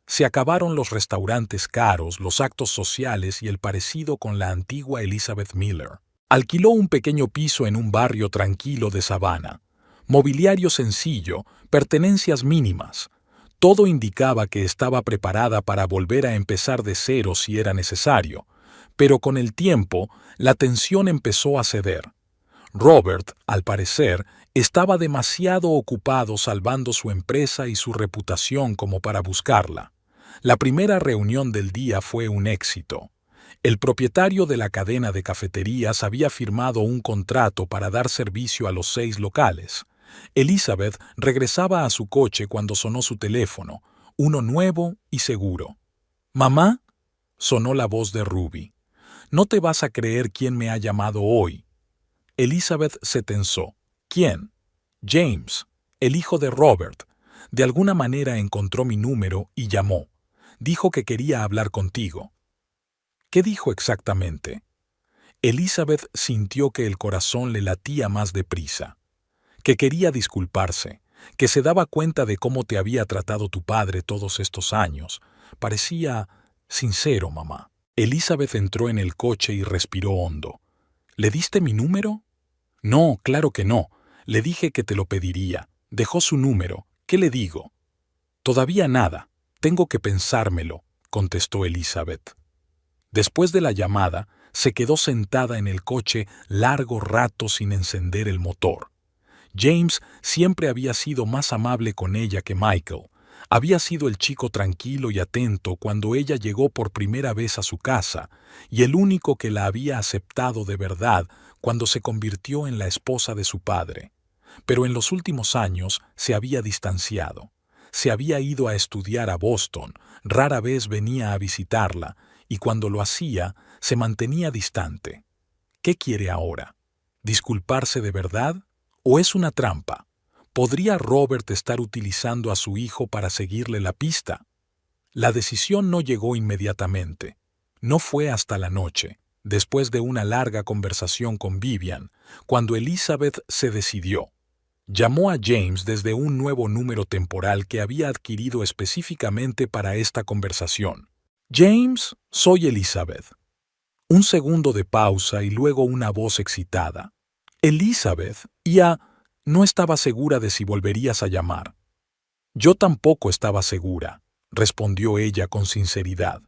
A: Se acabaron los restaurantes caros, los actos sociales y el parecido con la antigua Elizabeth Miller. Alquiló un pequeño piso en un barrio tranquilo de Savannah. Mobiliario sencillo, pertenencias mínimas. Todo indicaba que estaba preparada para volver a empezar de cero si era necesario. Pero con el tiempo, la tensión empezó a ceder. Robert, al parecer, estaba demasiado ocupado salvando su empresa y su reputación como para buscarla. La primera reunión del día fue un éxito. El propietario de la cadena de cafeterías había firmado un contrato para dar servicio a los 6 locales. Elizabeth regresaba a su coche cuando sonó su teléfono, uno nuevo y seguro. «¿Mamá?», sonó la voz de Ruby. No te vas a creer quién me ha llamado hoy. Elizabeth se tensó. ¿Quién? James, el hijo de Robert. De alguna manera encontró mi número y llamó. Dijo que quería hablar contigo. ¿Qué dijo exactamente? Elizabeth sintió que el corazón le latía más deprisa, que quería disculparse, que se daba cuenta de cómo te había tratado tu padre todos estos años. Parecía sincero, mamá. Elizabeth entró en el coche y respiró hondo. ¿Le diste mi número? No, claro que no. Le dije que te lo pediría. Dejó su número. ¿Qué le digo? Todavía nada. Tengo que pensármelo, contestó Elizabeth. Después de la llamada, se quedó sentada en el coche largo rato sin encender el motor. James siempre había sido más amable con ella que Michael. Había sido el chico tranquilo y atento cuando ella llegó por primera vez a su casa, y el único que la había aceptado de verdad cuando se convirtió en la esposa de su padre. Pero en los últimos años se había distanciado. Se había ido a estudiar a Boston, rara vez venía a visitarla, y cuando lo hacía, se mantenía distante. ¿Qué quiere ahora? ¿Disculparse de verdad? ¿O es una trampa? ¿Podría Robert estar utilizando a su hijo para seguirle la pista? La decisión no llegó inmediatamente. No fue hasta la noche, después de una larga conversación con Vivian, cuando Elizabeth se decidió. Llamó a James desde un nuevo número temporal que había adquirido específicamente para esta conversación. James, soy Elizabeth. Un segundo de pausa y luego una voz excitada. Elizabeth, no estaba segura de si volverías a llamar. Yo tampoco estaba segura, respondió ella con sinceridad.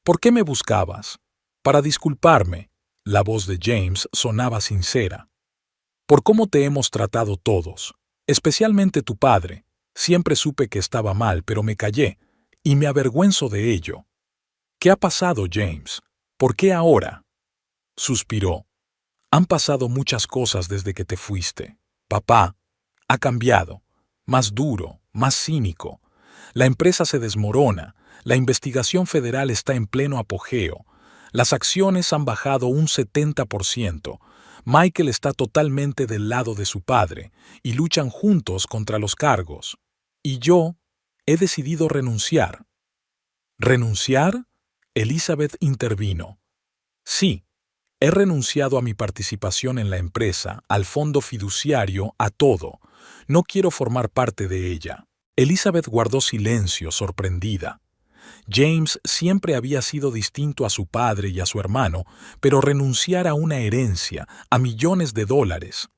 A: ¿Por qué me buscabas? Para disculparme. La voz de James sonaba sincera. Por cómo te hemos tratado todos, especialmente tu padre. Siempre supe que estaba mal, pero me callé, y me avergüenzo de ello. ¿Qué ha pasado, James? ¿Por qué ahora? Suspiró. Han pasado muchas cosas desde que te fuiste. Papá ha cambiado, más duro, más cínico. La empresa se desmorona, la investigación federal está en pleno apogeo, las acciones han bajado un 70%, Michael está totalmente del lado de su padre y luchan juntos contra los cargos. Y yo he decidido renunciar. ¿Renunciar? Elizabeth intervino. Sí. He renunciado a mi participación en la empresa, al fondo fiduciario, a todo. No quiero formar parte de ella. Elizabeth guardó silencio, sorprendida. James siempre había sido distinto a su padre y a su hermano, pero renunciar a una herencia, a millones de dólares.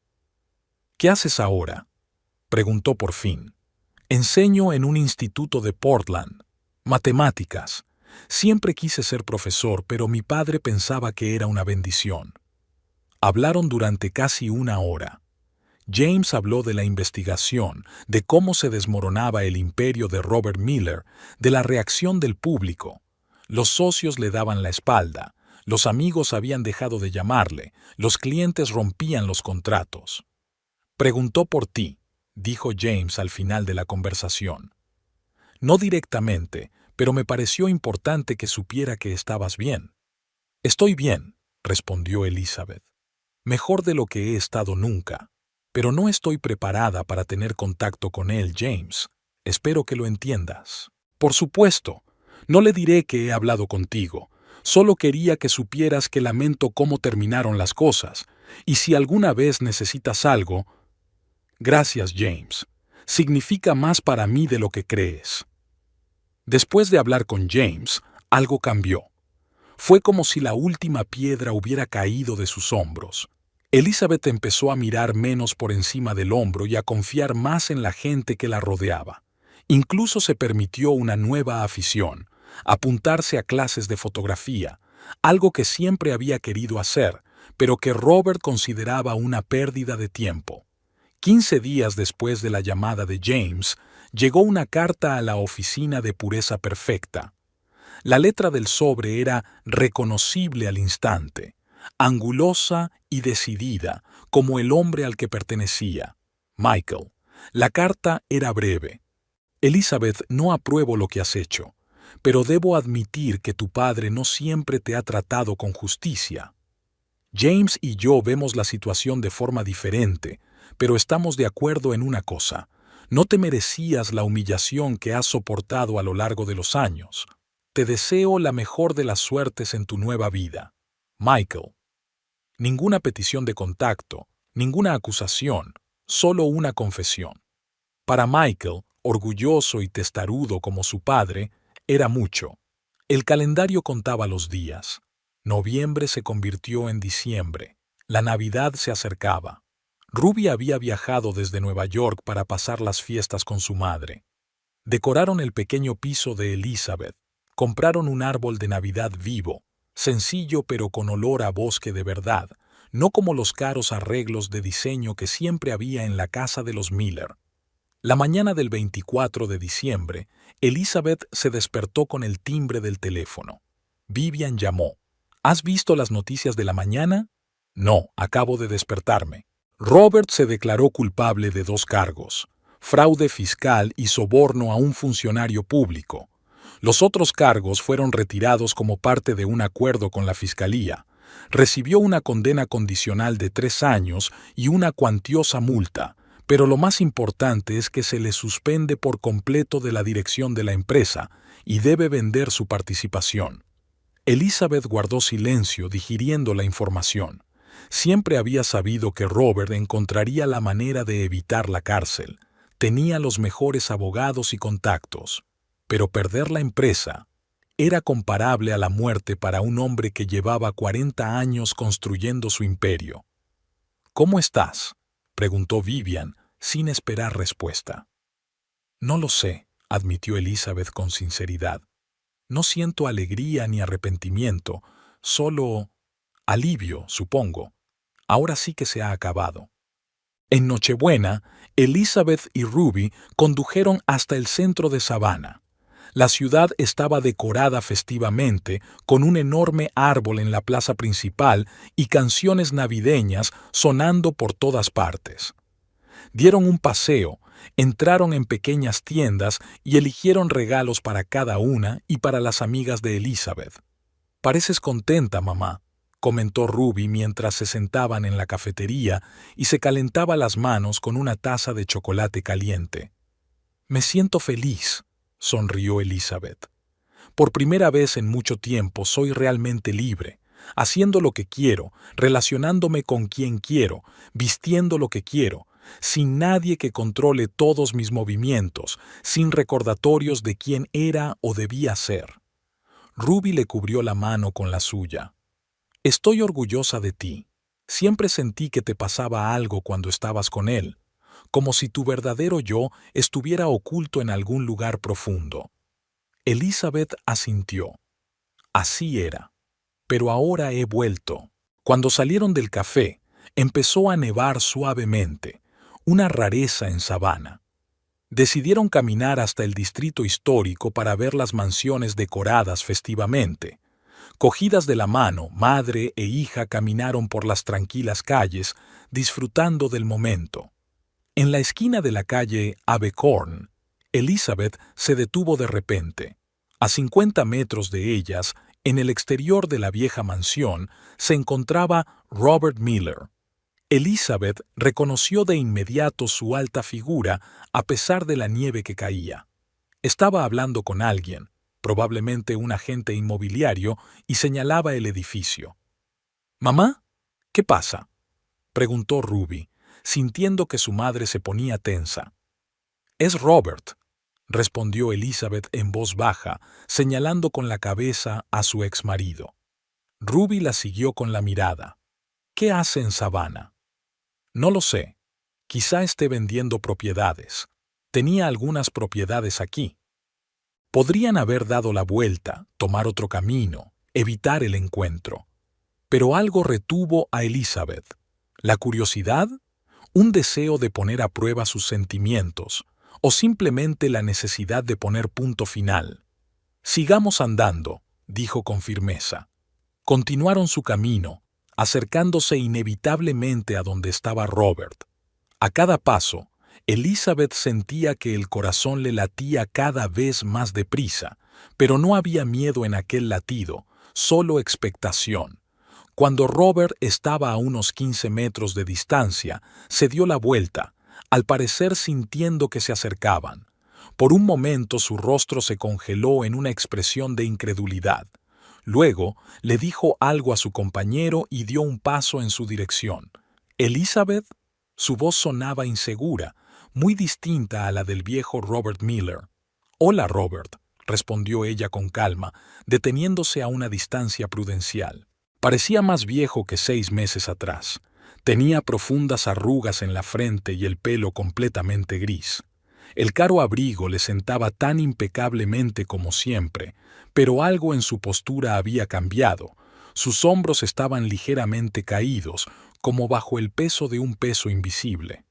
A: ¿Qué haces ahora? Preguntó por fin. Enseño en un instituto de Portland. Matemáticas. Siempre quise ser profesor, pero mi padre pensaba que era una bendición. Hablaron durante casi una hora. James habló de la investigación, de cómo se desmoronaba el imperio de Robert Miller, de la reacción del público. Los socios le daban la espalda, los amigos habían dejado de llamarle, los clientes rompían los contratos. Preguntó por ti, dijo James al final de la conversación. No directamente, pero me pareció importante que supiera que estabas bien. Estoy bien, respondió Elizabeth. Mejor de lo que he estado nunca. Pero no estoy preparada para tener contacto con él, James. Espero que lo entiendas. Por supuesto. No le diré que he hablado contigo. Solo quería que supieras que lamento cómo terminaron las cosas. Y si alguna vez necesitas algo... Gracias, James. Significa más para mí de lo que crees. Después de hablar con James, algo cambió. Fue como si la última piedra hubiera caído de sus hombros. Elizabeth empezó a mirar menos por encima del hombro y a confiar más en la gente que la rodeaba. Incluso se permitió una nueva afición, apuntarse a clases de fotografía, algo que siempre había querido hacer, pero que Robert consideraba una pérdida de tiempo. 15 días después de la llamada de James, llegó una carta a la oficina de Pureza Perfecta. La letra del sobre era reconocible al instante, angulosa y decidida, como el hombre al que pertenecía, Michael. La carta era breve. Elizabeth, no apruebo lo que has hecho, pero debo admitir que tu padre no siempre te ha tratado con justicia. James y yo vemos la situación de forma diferente, pero estamos de acuerdo en una cosa. No te merecías la humillación que has soportado a lo largo de los años. Te deseo la mejor de las suertes en tu nueva vida. Michael. Ninguna petición de contacto, ninguna acusación, solo una confesión. Para Michael, orgulloso y testarudo como su padre, era mucho. El calendario contaba los días. Noviembre se convirtió en diciembre. La Navidad se acercaba. Ruby había viajado desde Nueva York para pasar las fiestas con su madre. Decoraron el pequeño piso de Elizabeth. Compraron un árbol de Navidad vivo, sencillo pero con olor a bosque de verdad, no como los caros arreglos de diseño que siempre había en la casa de los Miller. La mañana del 24 de diciembre, Elizabeth se despertó con el timbre del teléfono. Vivian llamó. ¿Has visto las noticias de la mañana? No, acabo de despertarme. Robert se declaró culpable de 2 cargos: fraude fiscal y soborno a un funcionario público. Los otros cargos fueron retirados como parte de un acuerdo con la fiscalía. Recibió una condena condicional de 3 años y una cuantiosa multa, pero lo más importante es que se le suspende por completo de la dirección de la empresa y debe vender su participación. Elizabeth guardó silencio digiriendo la información. Siempre había sabido que Robert encontraría la manera de evitar la cárcel. Tenía los mejores abogados y contactos. Pero perder la empresa era comparable a la muerte para un hombre que llevaba 40 años construyendo su imperio. ¿Cómo estás?, preguntó Vivian, sin esperar respuesta. No lo sé, admitió Elizabeth con sinceridad. No siento alegría ni arrepentimiento, solo alivio, supongo. Ahora sí que se ha acabado. En Nochebuena, Elizabeth y Ruby condujeron hasta el centro de Savannah. La ciudad estaba decorada festivamente, con un enorme árbol en la plaza principal y canciones navideñas sonando por todas partes. Dieron un paseo, entraron en pequeñas tiendas y eligieron regalos para cada una y para las amigas de Elizabeth. «Pareces contenta, mamá», comentó Ruby mientras se sentaban en la cafetería y se calentaba las manos con una taza de chocolate caliente. «Me siento feliz», sonrió Elizabeth. «Por primera vez en mucho tiempo soy realmente libre, haciendo lo que quiero, relacionándome con quien quiero, vistiendo lo que quiero, sin nadie que controle todos mis movimientos, sin recordatorios de quién era o debía ser». Ruby le cubrió la mano con la suya. «Estoy orgullosa de ti. Siempre sentí que te pasaba algo cuando estabas con él, como si tu verdadero yo estuviera oculto en algún lugar profundo». Elizabeth asintió. Así era. Pero ahora he vuelto. Cuando salieron del café, empezó a nevar suavemente, una rareza en Savannah. Decidieron caminar hasta el distrito histórico para ver las mansiones decoradas festivamente. Cogidas de la mano, madre e hija caminaron por las tranquilas calles, disfrutando del momento. En la esquina de la calle Abercorn, Elizabeth se detuvo de repente. A 50 metros de ellas, en el exterior de la vieja mansión, se encontraba Robert Miller. Elizabeth reconoció de inmediato su alta figura a pesar de la nieve que caía. Estaba hablando con alguien, probablemente un agente inmobiliario, y señalaba el edificio. «¿Mamá? ¿Qué pasa?», preguntó Ruby, sintiendo que su madre se ponía tensa. «Es Robert», respondió Elizabeth en voz baja, señalando con la cabeza a su exmarido. Ruby la siguió con la mirada. «¿Qué hace en Savannah?». «No lo sé. Quizá esté vendiendo propiedades. Tenía algunas propiedades aquí». Podrían haber dado la vuelta, tomar otro camino, evitar el encuentro. Pero algo retuvo a Elizabeth. ¿La curiosidad? ¿Un deseo de poner a prueba sus sentimientos? ¿O simplemente la necesidad de poner punto final? «Sigamos andando», dijo con firmeza. Continuaron su camino, acercándose inevitablemente a donde estaba Robert. A cada paso, Elizabeth sentía que el corazón le latía cada vez más deprisa, Pero no había miedo en aquel latido, solo expectación. Cuando Robert estaba a unos 15 metros de distancia, se dio la vuelta, al parecer sintiendo que se acercaban. Por un momento su rostro se congeló en una expresión de incredulidad. Luego le dijo algo a su compañero y dio un paso en su dirección. ¿Elizabeth? Su voz sonaba insegura, muy distinta a la del viejo Robert Miller. «Hola, Robert», respondió ella con calma, deteniéndose a una distancia prudencial. Parecía más viejo que 6 meses atrás. Tenía profundas arrugas en la frente y el pelo completamente gris. El caro abrigo le sentaba tan impecablemente como siempre, pero algo en su postura había cambiado. Sus hombros estaban ligeramente caídos, como bajo el peso de un peso invisible.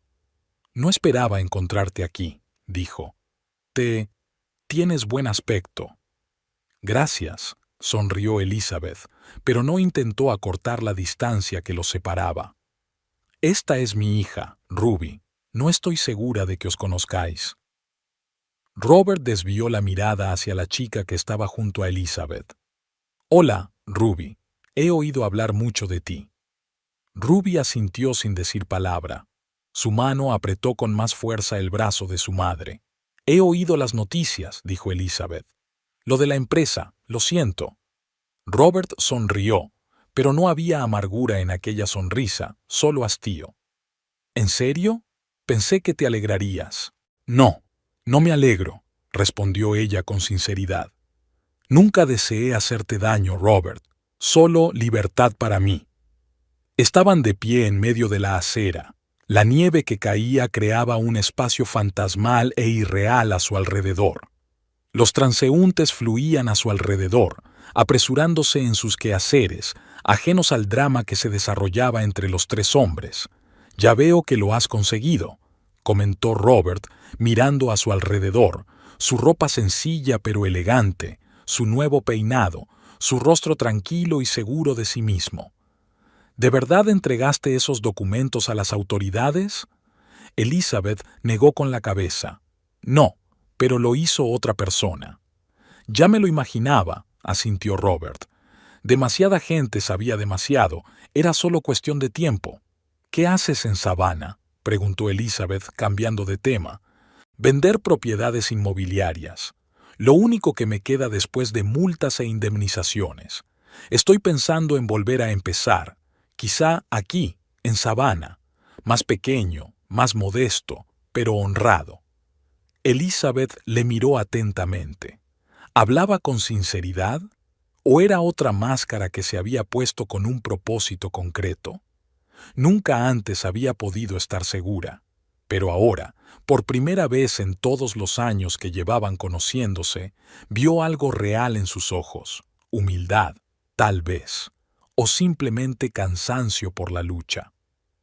A: «No esperaba encontrarte aquí», dijo. «Tienes buen aspecto». «Gracias», sonrió Elizabeth, pero no intentó acortar la distancia que los separaba. «Esta es mi hija, Ruby. No estoy segura de que os conozcáis». Robert desvió la mirada hacia la chica que estaba junto a Elizabeth. «Hola, Ruby. He oído hablar mucho de ti». Ruby asintió sin decir palabra. Su mano apretó con más fuerza el brazo de su madre. «He oído las noticias», dijo Elizabeth. «Lo de la empresa, lo siento». Robert sonrió, pero no había amargura en aquella sonrisa, solo hastío. «¿En serio? Pensé que te alegrarías». «No, no me alegro», respondió ella con sinceridad. «Nunca deseé hacerte daño, Robert. Solo libertad para mí». Estaban de pie en medio de la acera. La nieve que caía creaba un espacio fantasmal e irreal a su alrededor. Los transeúntes fluían a su alrededor, apresurándose en sus quehaceres, ajenos al drama que se desarrollaba entre los 3 hombres. «Ya veo que lo has conseguido», comentó Robert, mirando a su alrededor, su ropa sencilla pero elegante, su nuevo peinado, su rostro tranquilo y seguro de sí mismo. «¿De verdad entregaste esos documentos a las autoridades?» Elizabeth negó con la cabeza. «No, pero lo hizo otra persona». «Ya me lo imaginaba», asintió Robert. «Demasiada gente sabía demasiado, era solo cuestión de tiempo». «¿Qué haces en Savannah?», preguntó Elizabeth, cambiando de tema. «Vender propiedades inmobiliarias. Lo único que me queda después de multas e indemnizaciones. Estoy pensando en volver a empezar. Quizá aquí, en Savannah, más pequeño, más modesto, pero honrado». Elizabeth le miró atentamente. ¿Hablaba con sinceridad? ¿O era otra máscara que se había puesto con un propósito concreto? Nunca antes había podido estar segura, pero ahora, por primera vez en todos los años que llevaban conociéndose, vio algo real en sus ojos, humildad, tal vez, o simplemente cansancio por la lucha.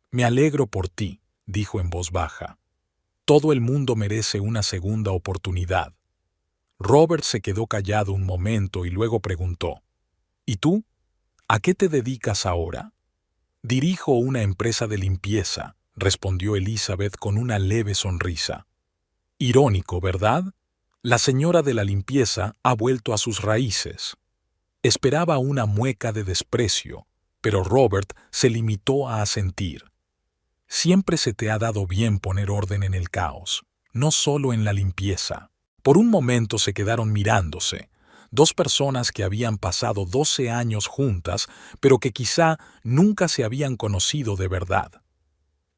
A: «Me alegro por ti», dijo en voz baja. «Todo el mundo merece una segunda oportunidad». Robert se quedó callado un momento y luego preguntó: «¿Y tú? ¿A qué te dedicas ahora?» «Dirijo una empresa de limpieza», respondió Elizabeth con una leve sonrisa. Irónico, ¿verdad? La señora de la limpieza ha vuelto a sus raíces. Esperaba una mueca de desprecio, pero Robert se limitó a asentir. «Siempre se te ha dado bien poner orden en el caos, no solo en la limpieza». Por un momento se quedaron mirándose, 2 personas que habían pasado 12 años juntas, pero que quizá nunca se habían conocido de verdad.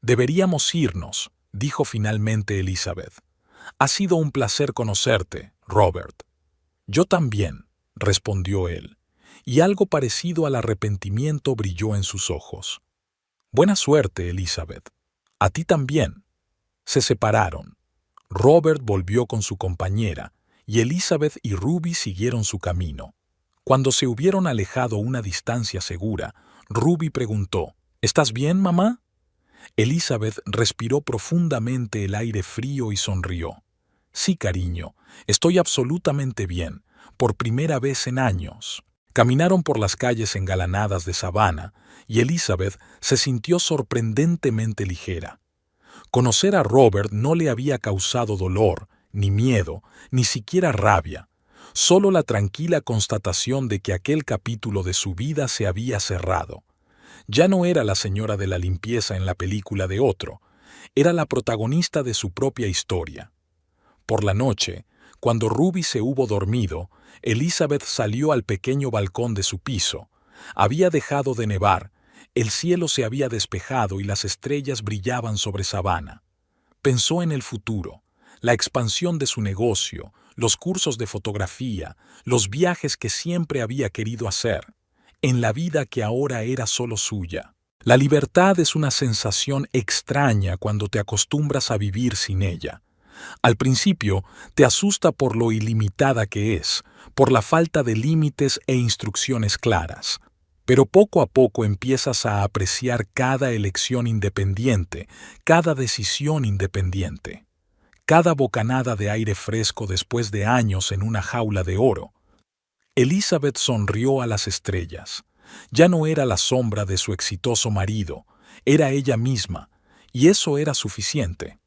A: «Deberíamos irnos», dijo finalmente Elizabeth. «Ha sido un placer conocerte, Robert». «Yo también», respondió él, y algo parecido al arrepentimiento brilló en sus ojos. «Buena suerte, Elizabeth. A ti también». Se separaron. Robert volvió con su compañera, y Elizabeth y Ruby siguieron su camino. Cuando se hubieron alejado una distancia segura, Ruby preguntó: «¿Estás bien, mamá?» Elizabeth respiró profundamente el aire frío y sonrió. «Sí, cariño, estoy absolutamente bien, por primera vez en años». Caminaron por las calles engalanadas de Savannah, y Elizabeth se sintió sorprendentemente ligera. Conocer a Robert no le había causado dolor, ni miedo, ni siquiera rabia. solo la tranquila constatación de que aquel capítulo de su vida se había cerrado. Ya no era la señora de la limpieza en la película de otro, era la protagonista de su propia historia. Por la noche, cuando Ruby se hubo dormido, Elizabeth salió al pequeño balcón de su piso. Había dejado de nevar, el cielo se había despejado y las estrellas brillaban sobre Savannah. Pensó en el futuro, la expansión de su negocio, los cursos de fotografía, los viajes que siempre había querido hacer, en la vida que ahora era solo suya. La libertad es una sensación extraña cuando te acostumbras a vivir sin ella. Al principio, te asusta por lo ilimitada que es, por la falta de límites e instrucciones claras. Pero poco a poco empiezas a apreciar cada elección independiente, cada decisión independiente, cada bocanada de aire fresco después de años en una jaula de oro. Elizabeth sonrió a las estrellas. Ya no era la sombra de su exitoso marido, era ella misma, y eso era suficiente.